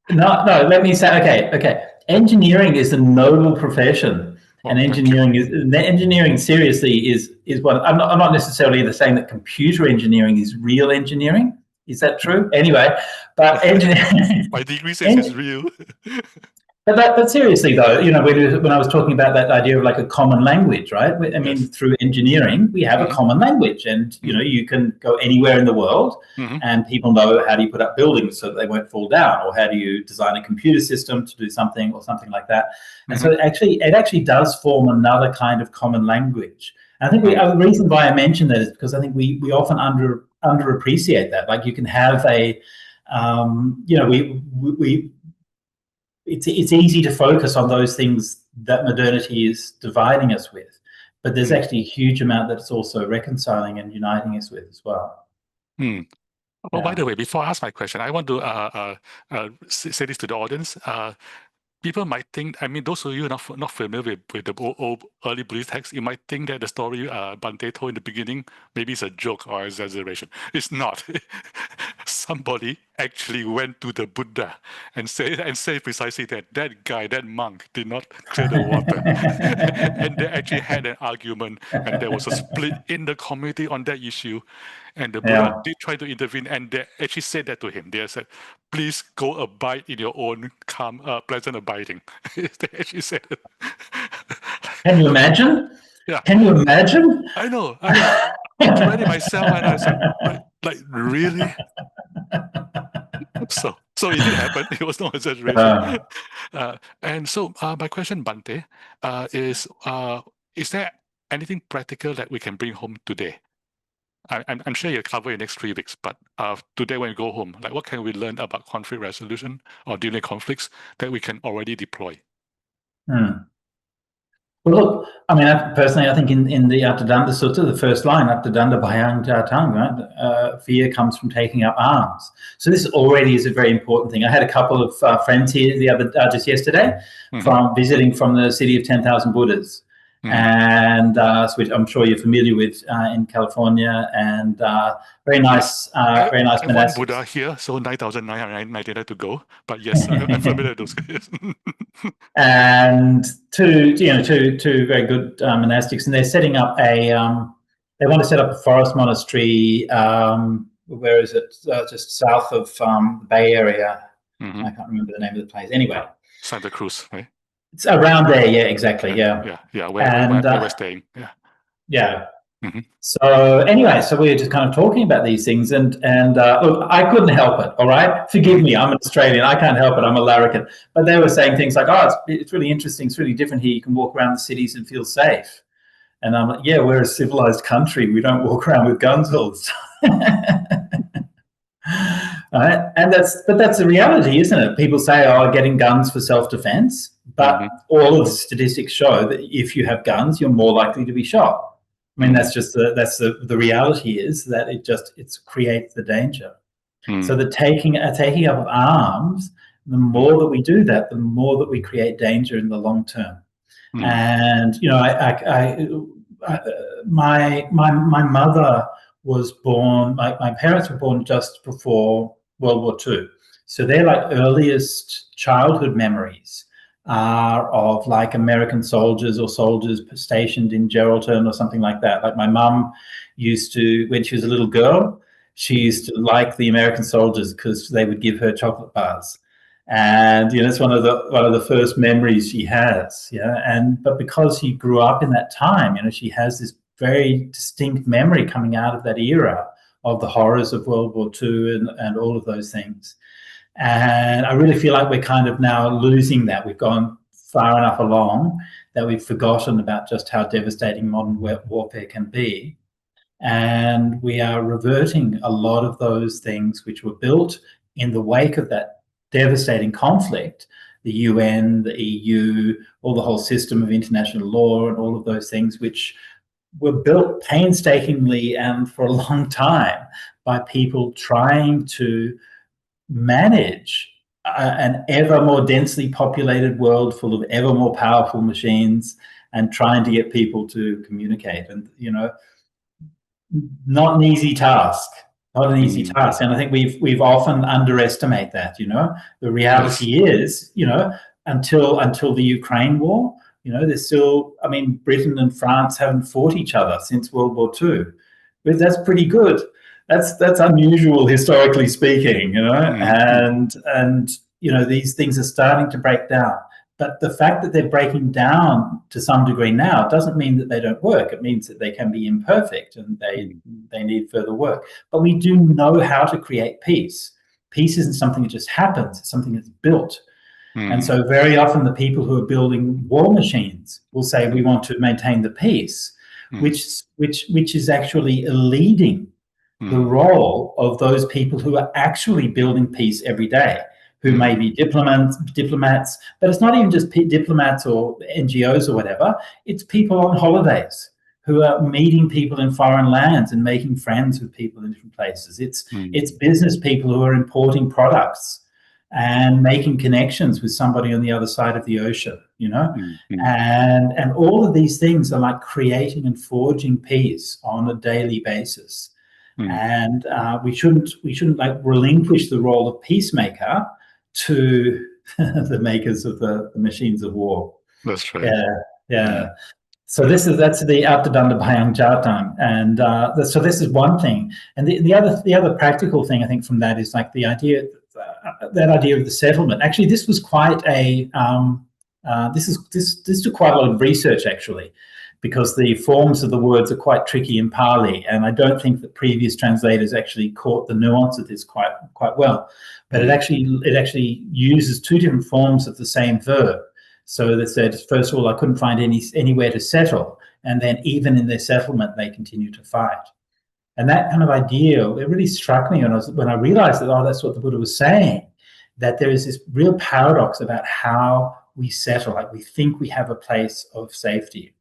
No. Let me say, okay. Engineering is a noble profession, and engineering seriously is what I'm not necessarily saying that computer engineering is real engineering. Is that true? Anyway, but engineering. My degree says it's real. But seriously though, when I was talking about that idea of like a common language, right? I mean, Yes. through engineering, we have a common language, and you can go anywhere in the world, and people know how do you put up buildings so that they won't fall down, or how do you design a computer system to do something or something like that. And so it actually does form another kind of common language. And I think the reason why I mentioned that is because I think we often underappreciate that. Like, you can have a it's easy to focus on those things that modernity is dividing us with, but there's actually a huge amount that it's also reconciling and uniting us with as well. Well, by the way, before I ask my question, I want to say this to the audience. People might think, I mean, those of you not familiar with the old early Buddhist texts, you might think that the story Bhante told in the beginning maybe it's a joke or exaggeration. It's not. Somebody actually went to the Buddha and said precisely that guy, that monk, did not clear the water. And they actually had an argument, and there was a split in the community on that issue. And the Buddha did try to intervene, and they actually said that to him. They said, please go abide in your own calm, pleasant abiding. They actually said it. Can you imagine? Yeah. Can you imagine? I know. I read it myself, and I said, like really? So it did happen. It was no exaggeration. And so my question, Bhante, is there anything practical that we can bring home today? I'm sure you'll cover in the next 3 weeks, but today when you go home, like, what can we learn about conflict resolution or dealing with conflicts that we can already deploy? Well, look, I mean, personally, I think in the Attadaṇḍa Sutta, the first line, Attadaṇḍa Bhayang Jātaṃ, right? Fear comes from taking up arms. So this already is a very important thing. I had a couple of friends here just yesterday from visiting from the city of 10,000 Buddhas. And which I'm sure you're familiar with in California, and very nice monastics. One Buddha here, so 9,999 to go. But yes, I'm familiar with those guys. And two very good monastics, and they're setting up they want to set up a forest monastery. Where is it? Just south of the Bay Area. I can't remember the name of the place. Anyway, Santa Cruz, right? It's around there, yeah, exactly, yeah. Where we're staying, yeah. So anyway, so we were just kind of talking about these things, and look, I couldn't help it. All right, forgive me, I'm an Australian, I can't help it, I'm a larrikin. But they were saying things like, "Oh, it's really interesting, it's really different here. You can walk around the cities and feel safe." And I'm like, "Yeah, we're a civilized country. We don't walk around with guns all the time." Right? And that's the reality, isn't it? People say, "Oh, getting guns for self-defense," but all of the statistics show that if you have guns, you're more likely to be shot. I mean, that's the reality is that it creates the danger. So the taking up of arms, the more that we do that, the more that we create danger in the long term. And my mother was born. My parents were born just before World War II, so their earliest childhood memories are of American soldiers or soldiers stationed in Geraldton or something like that. Like, my mum used to, when she was a little girl, she used to like the American soldiers because they would give her chocolate bars, and it's one of the first memories she has. But because she grew up in that time, she has this very distinct memory coming out of that era of the horrors of World War II and all of those things. And I really feel like we're kind of now losing that. We've gone far enough along that we've forgotten about just how devastating modern warfare can be. And we are reverting a lot of those things which were built in the wake of that devastating conflict. The UN, the EU, all the whole system of international law and all of those things which were built painstakingly and for a long time by people trying to manage an ever more densely populated world full of ever more powerful machines, and trying to get people to communicate. And not an easy task. And I think we've often underestimate that. The reality is, until the Ukraine war, there's still, Britain and France haven't fought each other since World War II. But that's pretty good. That's unusual, historically speaking, and these things are starting to break down. But the fact that they're breaking down to some degree now doesn't mean that they don't work. It means that they can be imperfect and they need further work. But we do know how to create peace. Peace isn't something that just happens, it's something that's built. And so very often the people who are building war machines will say we want to maintain the peace, which is actually eluding the role of those people who are actually building peace every day, who may be diplomats, but it's not even just diplomats or NGOs or whatever, it's people on holidays who are meeting people in foreign lands and making friends with people in different places. It's business people who are importing products and making connections with somebody on the other side of the ocean, you know? And all of these things are like creating and forging peace on a daily basis. And we shouldn't like relinquish the role of peacemaker to the makers of the machines of war. That's right. Yeah. So that's the Attadaṇḍa Sutta, and so this is one thing. And the other practical thing I think from that is like the idea of the settlement. Actually, this was quite a this took quite a lot of research actually, because the forms of the words are quite tricky in Pali, and I don't think that previous translators actually caught the nuance of this quite well. But it actually uses two different forms of the same verb. So they said, first of all, I couldn't find anywhere to settle, and then even in their settlement, they continue to fight. And that kind of idea, it really struck me when I realized that, oh, that's what the Buddha was saying, that there is this real paradox about how we settle. Like we think we have a place of safety.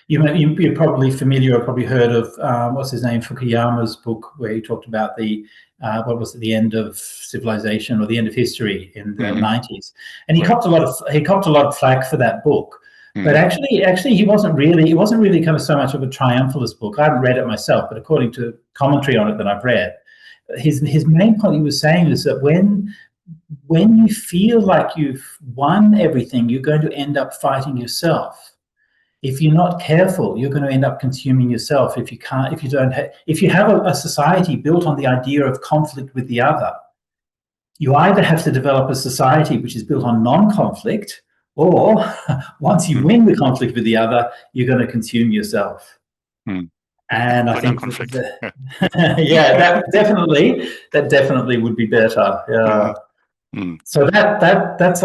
You're probably familiar or probably heard of what's his name, Fukuyama's book, where he talked about the the end of civilization or the end of history in the 90s, and he copped a lot of flack for that book. But actually, he wasn't really kind of so much of a triumphalist book. I haven't read it myself, but according to commentary on it that I've read, his main point he was saying is that when you feel like you've won everything, you're going to end up fighting yourself. If you're not careful, you're going to end up consuming yourself. If you have a society built on the idea of conflict with the other, you either have to develop a society which is built on non-conflict, or once you win the conflict with the other, you're going to consume yourself. And I think that definitely would be better. Yeah. So that's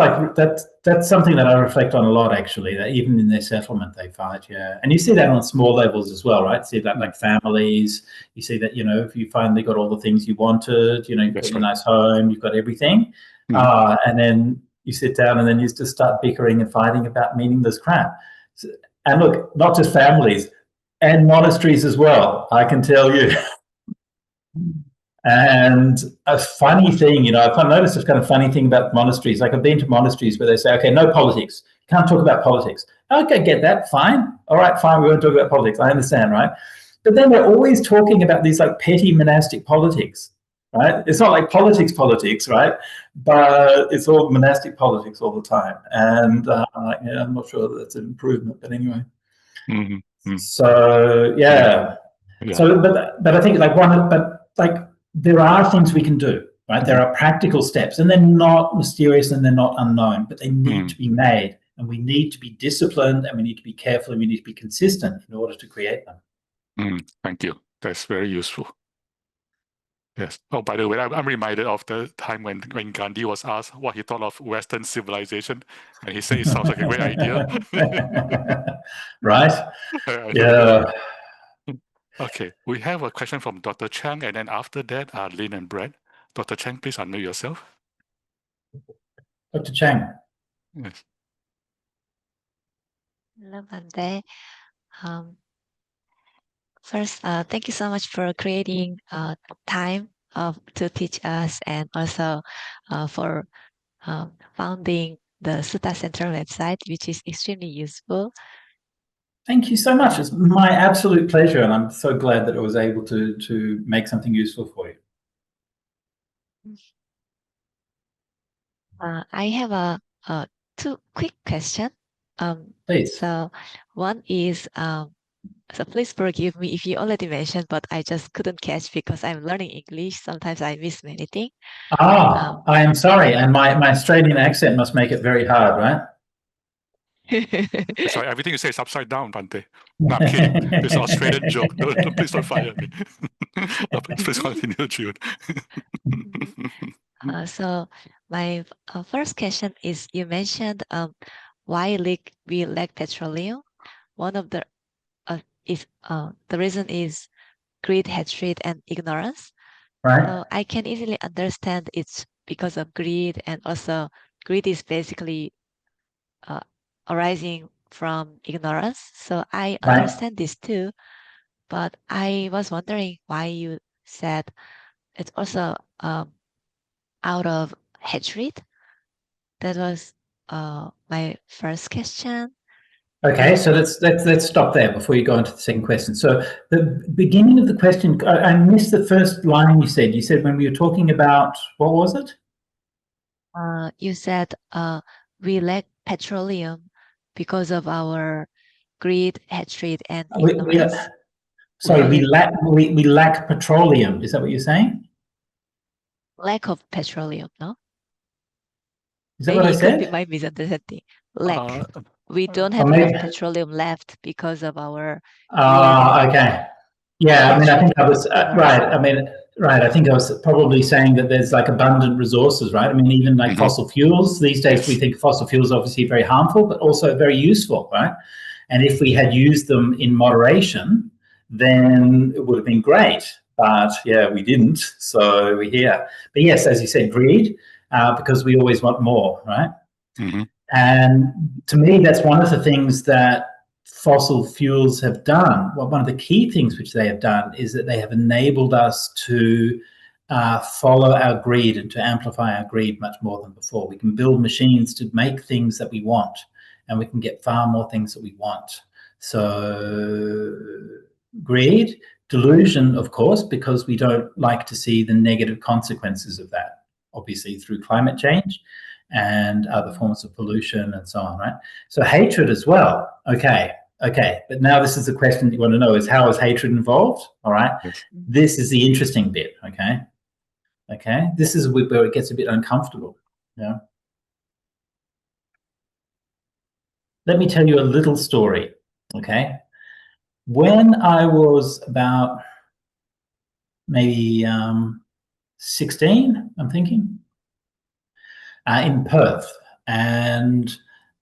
something that I reflect on a lot, actually, that even in their settlement they fight. And you see that on small levels as well, right? See that like families, you see that, if you finally got all the things you wanted, you've got your nice home, you've got everything, and then you sit down and then you just start bickering and fighting about meaningless crap. And look, not just families, and monasteries as well, I can tell you. And a funny thing, I've noticed this kind of funny thing about monasteries. Like I've been to monasteries where they say, okay, no politics. Can't talk about politics. Okay, get that, fine. All right, fine, we won't talk about politics. I understand, right? But then they're always talking about these like petty monastic politics, right? It's not like politics, right? But it's all monastic politics all the time. And I'm not sure that that's an improvement, but anyway. So, So, but I think there are things we can do, right? There are practical steps, and they're not mysterious and they're not unknown, but they need to be made, and we need to be disciplined, and we need to be careful, and we need to be consistent in order to create them. Thank you. That's very useful. Yes. Oh, by the way, I'm reminded of the time when Gandhi was asked what he thought of Western civilization, and he said it sounds like a great idea. Right? Yeah. Okay, we have a question from Dr. Chang, and then after that, Lynn and Brett. Dr. Chang, please unmute yourself. Dr. Chang. Yes. Hello, Bhante. First, thank you so much for creating time to teach us, and also for founding the Sutta Center website, which is extremely useful. Thank you so much. It's my absolute pleasure, and I'm so glad that I was able to make something useful for you. I have two quick questions. Please. So one is, So please forgive me if you already mentioned, but I just couldn't catch because I'm learning English. Sometimes I miss many things. Ah, I am sorry. And my Australian accent must make it very hard, right? Sorry, everything you say is upside down, Bhante. No, I'm kidding. It's an Australian joke. Please don't fire me. Please continue, June. So my first question is, you mentioned why we lack petroleum. One of the the reason is greed, hatred, and ignorance. Right. So I can easily understand it's because of greed, and also greed is basically arising from ignorance. So I Right. understand this too, but I was wondering why you said it's also out of hatred. That was my first question. Okay, so let's stop there before you go into the second question. So the beginning of the question, I missed the first line you said. You said when we were talking about, what was it? You said we lack petroleum because of our greed, hatred, and ignorance. We lack petroleum. Is that what you're saying? Lack of petroleum, no? Is that what I Maybe it could be said? my misunderstanding. Lack. We don't have maybe- enough petroleum left because of our okay. Yeah, I mean, I think I was right. ignorance. I mean, right. I think I was probably saying that there's like abundant resources, right? I mean, even like fossil fuels these days, we think fossil fuels are obviously very harmful, but also very useful, right? And if we had used them in moderation, then it would have been great. But yeah, we didn't. So we're here. But yes, as you said, greed, because we always want more, right? And to me, that's one of the things that fossil fuels have done. Well, one of the key things which they have done is that they have enabled us to follow our greed and to amplify our greed much more than before. We can build machines to make things that we want, and we can get far more things that we want. So greed, delusion, of course, because we don't like to see the negative consequences of that, obviously through climate change and other forms of pollution and so on, right? So hatred as well. Okay. But now this is the question that you want to know is, how is hatred involved? All right. This is the interesting bit. Okay. This is where it gets a bit uncomfortable. Yeah. Let me tell you a little story. Okay. When I was about maybe 16, I'm thinking, in Perth, and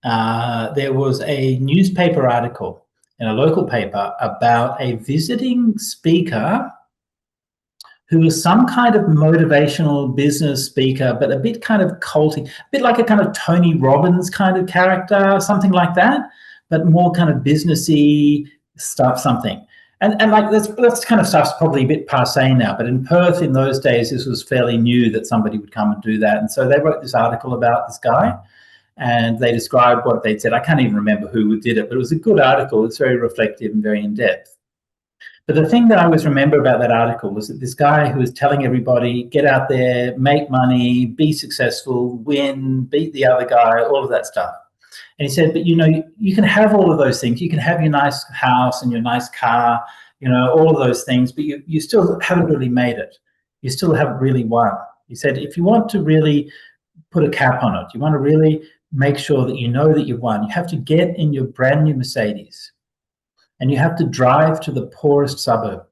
there was a newspaper article in a local paper about a visiting speaker who was some kind of motivational business speaker, but a bit kind of culty, a bit like a kind of Tony Robbins kind of character, something like that, but more kind of businessy stuff, something. And like this kind of stuff's probably a bit passé now, but in Perth in those days, this was fairly new that somebody would come and do that. And so they wrote this article about this guy, and they described what they'd said. I can't even remember who did it, but it was a good article. It's very reflective and very in-depth. But the thing that I always remember about that article was that this guy who was telling everybody, get out there, make money, be successful, win, beat the other guy, all of that stuff. And he said, but you know, you can have all of those things. You can have your nice house and your nice car, you know, all of those things, but you still haven't really made it. You still haven't really won. He said, if you want to really put a cap on it, you want to really make sure that you know that you've won, you have to get in your brand new Mercedes and you have to drive to the poorest suburb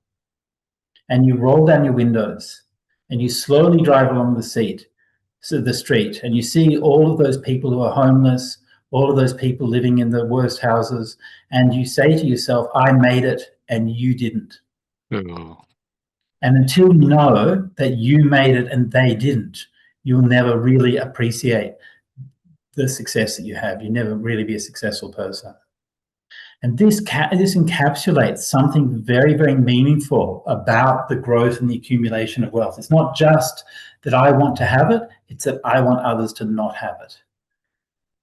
and you roll down your windows and you slowly drive along the street and you see all of those people who are homeless, all of those people living in the worst houses, and you say to yourself, I made it and you didn't. And until you know that you made it and they didn't, you'll never really appreciate the success that you have. You'll never really be a successful person. And this encapsulates something very, very meaningful about the growth and the accumulation of wealth. It's not just that I want to have it, it's that I want others to not have it.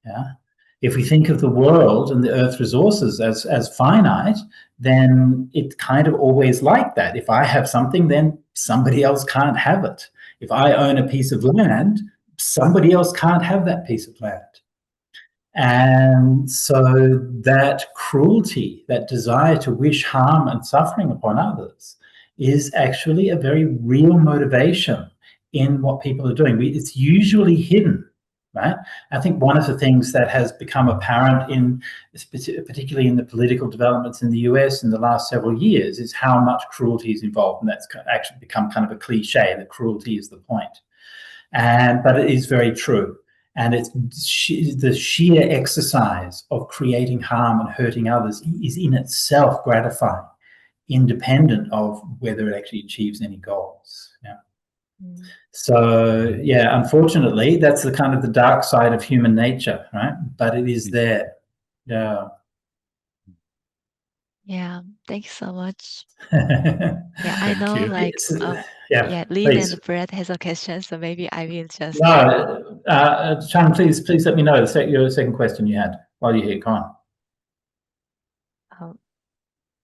Yeah. If we think of the world and the earth's resources as finite, then it's kind of always like that. If I have something, then somebody else can't have it. If I own a piece of land, somebody else can't have that piece of land. And so that cruelty, that desire to wish harm and suffering upon others, is actually a very real motivation in what people are doing. It's usually hidden, right? I think one of the things that has become apparent in, particularly in the political developments in the US in the last several years, is how much cruelty is involved. And that's actually become kind of a cliche, that cruelty is the point. But it is very true. And it's the sheer exercise of creating harm and hurting others is in itself gratifying, independent of whether it actually achieves any goals. Yeah. So yeah, unfortunately, that's the kind of the dark side of human nature, right? But it is there. Yeah. Yeah, thank you so much. Thank I know, you. like, Lynn please. and Brett has a question, so maybe I will just. No, Chan, please let me know your second question you had while you're here. Come on.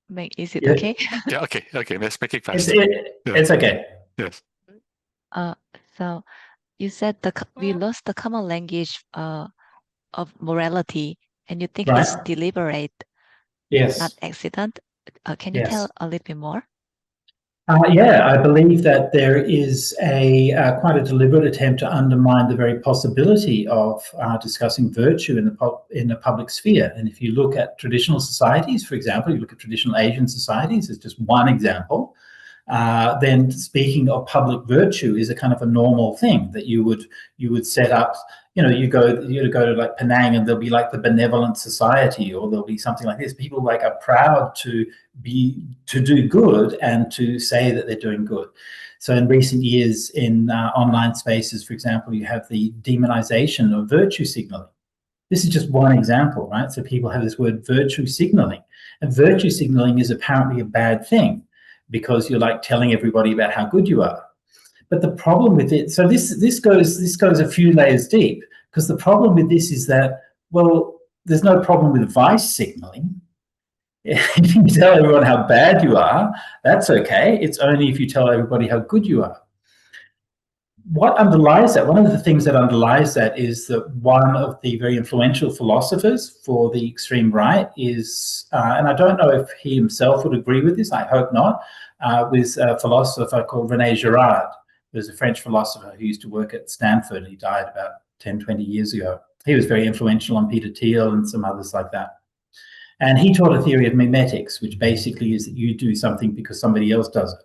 Meng, is it okay? Yeah, okay. Let's make it fast. It's okay. Yes. So you said we lost the common language of morality, and you think it's deliberate, yes, not accident. Can you tell a little bit more? Yeah, I believe that there is quite a deliberate attempt to undermine the very possibility of discussing virtue in the public sphere. And if you look at traditional societies, for example, you look at traditional Asian societies as just one example, then speaking of public virtue is a kind of a normal thing that you would set up. You go to like Penang, and there'll be like the benevolent society, or there'll be something like this. People like are proud to do good and to say that they're doing good. So in recent years, in online spaces, for example, you have the demonization of virtue signaling. This is just one example, right? So people have this word virtue signaling, and virtue signaling is apparently a bad thing, because you're like telling everybody about how good you are. But the problem with it, so this goes a few layers deep, because the problem with this is that, well, there's no problem with vice signaling. If you tell everyone how bad you are, that's okay. It's only if you tell everybody how good you are. What underlies that, one of the things that underlies that, is that one of the very influential philosophers for the extreme right is, and I don't know if he himself would agree with this, I hope not, was a philosopher called René Girard. He was a French philosopher who used to work at Stanford. He died about 10, 20 years ago. He was very influential on Peter Thiel and some others like that. And he taught a theory of mimetics, which basically is that you do something because somebody else does it.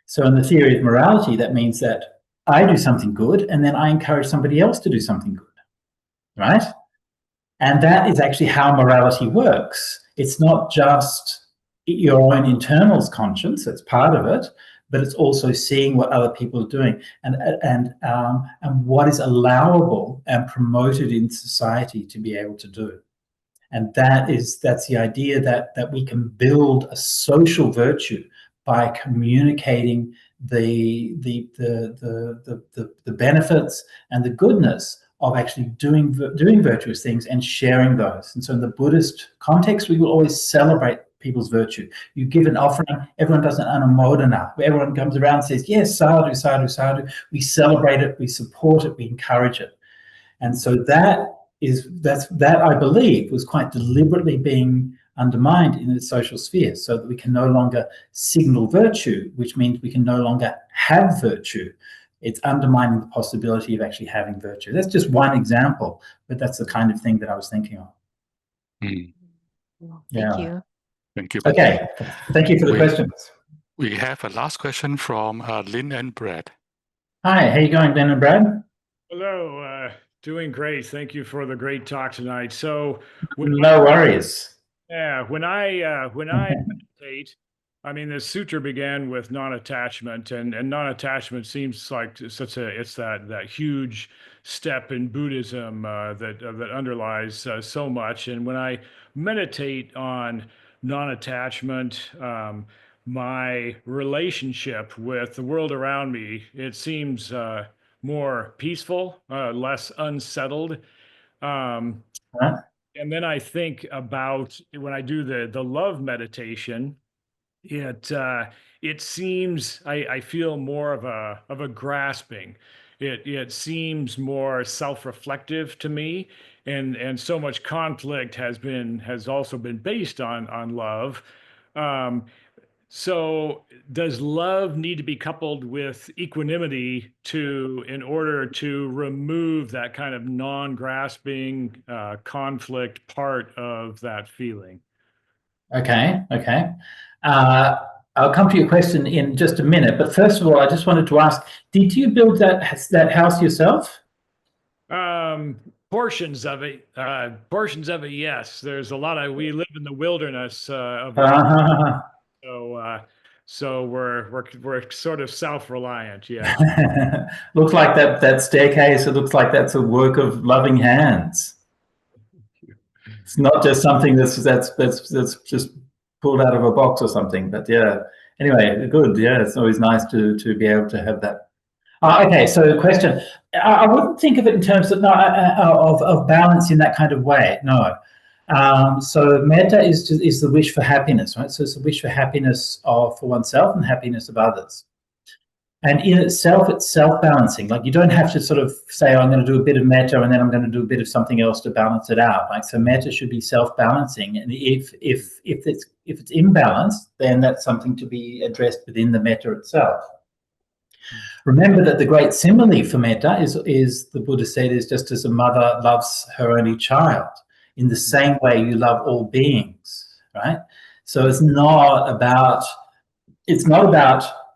So in the theory of morality, that means that I do something good, and then I encourage somebody else to do something good, right? And that is actually how morality works. It's not just your own internals conscience, that's part of it, but it's also seeing what other people are doing and what is allowable and promoted in society to be able to do. And that's the idea that we can build a social virtue by communicating the benefits and the goodness of actually doing virtuous things and sharing those. And so in the Buddhist context, we will always celebrate people's virtue. You give an offering, everyone does an anumodana, where everyone comes around and says, yes, sadhu, sadhu, sadhu. We celebrate it, we support it, we encourage it. And so that I believe was quite deliberately being undermined in the social sphere, so that we can no longer signal virtue, which means we can no longer have virtue. It's undermining the possibility of actually having virtue. That's just one example, but that's the kind of thing that I was thinking of. Thank you. Thank you. Okay, thank you for the questions. We have a last question from Lynn and Brad. Hi, how you going, Lynn and Brad? Hello, doing great. Thank you for the great talk tonight. So, no worries. Yeah, when I meditate, I mean, the sutra began with non-attachment, and non-attachment seems like it's that huge step in Buddhism that underlies so much. And when I meditate on non-attachment, my relationship with the world around me, it seems more peaceful, less unsettled. And then I think about when I do the love meditation, it seems I feel more of a grasping, it seems more self-reflective to me, and so much conflict has also been based on love. So does love need to be coupled with equanimity in order to remove that kind of non-grasping conflict part of that feeling? Okay. I'll come to your question in just a minute, but first of all, I just wanted to ask: did you build that house yourself? Portions of it, yes. There's a lot we live in the wilderness of so we're sort of self-reliant, yeah. Looks like that staircase. It looks like that's a work of loving hands. It's not just something that's just pulled out of a box or something. But yeah. Anyway, good. Yeah, it's always nice to be able to have that. Okay, so the question: I wouldn't think of it in terms of balance in that kind of way. No. So metta is the wish for happiness, right? So it's the wish for happiness for oneself and happiness of others. And in itself, it's self-balancing. Like, you don't have to sort of say, oh, I'm going to do a bit of metta and then I'm going to do a bit of something else to balance it out. Like, so metta should be self-balancing. And if it's imbalanced, then that's something to be addressed within the metta itself. Remember that the great simile for metta is the Buddha said, is just as a mother loves her only child. In the same way, you love all beings, right? So it's not about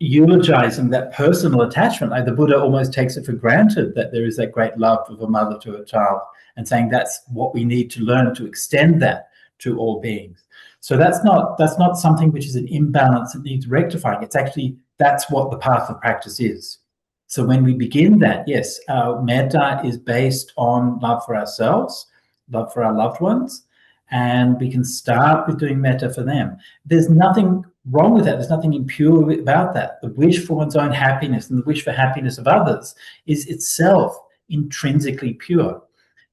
eulogizing that personal attachment. Like, the Buddha almost takes it for granted that there is that great love of a mother to a child, and saying that's what we need to learn to extend that to all beings. So that's not something which is an imbalance that needs rectifying. It's actually, that's what the path of practice is. So when we begin that, yes, our metta is based on love for ourselves, love for our loved ones, and we can start with doing metta for them. There's nothing wrong with that. There's nothing impure about that. The wish for one's own happiness and the wish for happiness of others is itself intrinsically pure.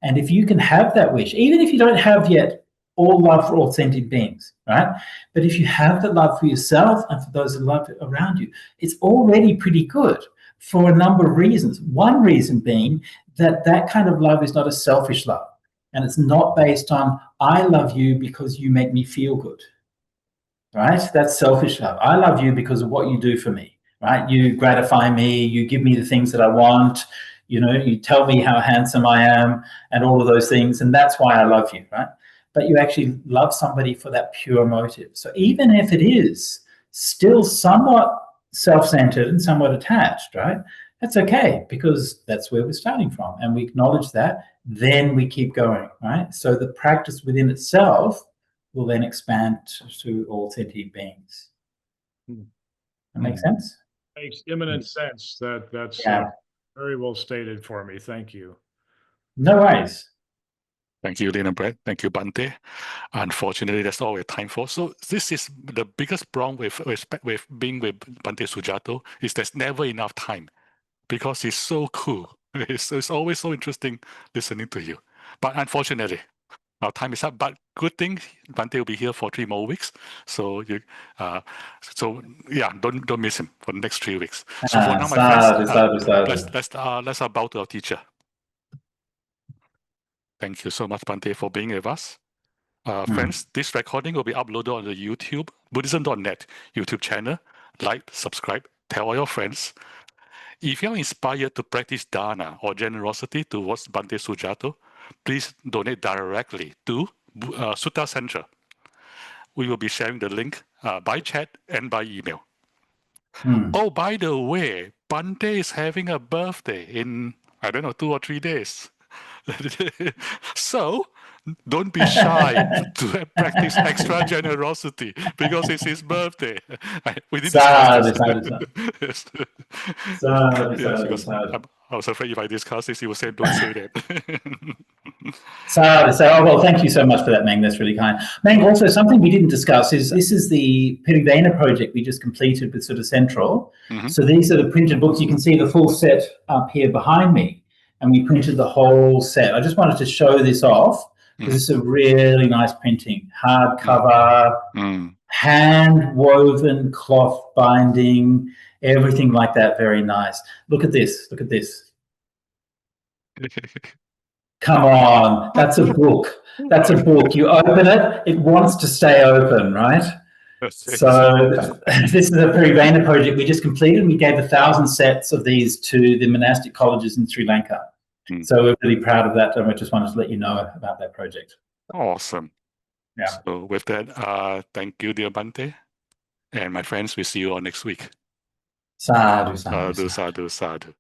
And if you can have that wish, even if you don't have yet all love for all sentient beings, right? But if you have the love for yourself and for those who love around you, it's already pretty good for a number of reasons. One reason being that kind of love is not a selfish love. And it's not based on, I love you because you make me feel good, right? That's selfish love. I love you because of what you do for me, right? You gratify me, you give me the things that I want, you tell me how handsome I am and all of those things, and that's why I love you, right? But you actually love somebody for that pure motive. So even if it is still somewhat self-centered and somewhat attached, right? That's okay, because that's where we're starting from, and we acknowledge that, then we keep going, right? So the practice within itself will then expand to all sentient beings. That makes sense? Makes imminent sense. That's very well stated for me. Thank you. No worries. Thank you, Lynn and Brett. Thank you, Bhante. Unfortunately, that's all we have time for. So this is the biggest problem with being with Bhante Sujato, is there's never enough time, because he's so cool. It's always so interesting listening to you. But unfortunately, our time is up. But good thing, Bhante will be here for 3 more weeks. So don't miss him for the next 3 weeks. So for now, my friends, let's bow to our teacher. Thank you so much, Bhante, for being with us. Friends, this recording will be uploaded on the YouTube, Buddhism.net YouTube channel. Like, subscribe, tell all your friends. If you're inspired to practice dana or generosity towards Bhante Sujato, please donate directly to Sutta Central. We will be sharing the link by chat and by email. Oh, by the way, Bhante is having a birthday in, 2 or 3 days. So don't be shy to practice extra generosity, because it's his birthday. We did discuss this. I was afraid if I discuss this, he will say, don't say that. Well, thank you so much for that, Meng. That's really kind. Meng, also something we didn't discuss is this is the Pervasiveness project we just completed with Sutta Central. So these are the printed books. You can see the full set up here behind me. And we printed the whole set. I just wanted to show this off, because it's a really nice printing. Hardcover, hand-woven cloth binding, everything like that, very nice. Look at this, look at this. Come on, that's a book. That's a book. You open it, it wants to stay open, right? So this is a Pervasiveness project we just completed. We gave 1,000 sets of these to the monastic colleges in Sri Lanka. So we're really proud of that, and we just wanted to let you know about that project. Awesome. Yeah. So with that, thank you, dear Bhante. And my friends, we'll see you all next week. Sadhu, sadhu, Sadhu, sadhu, sadhu.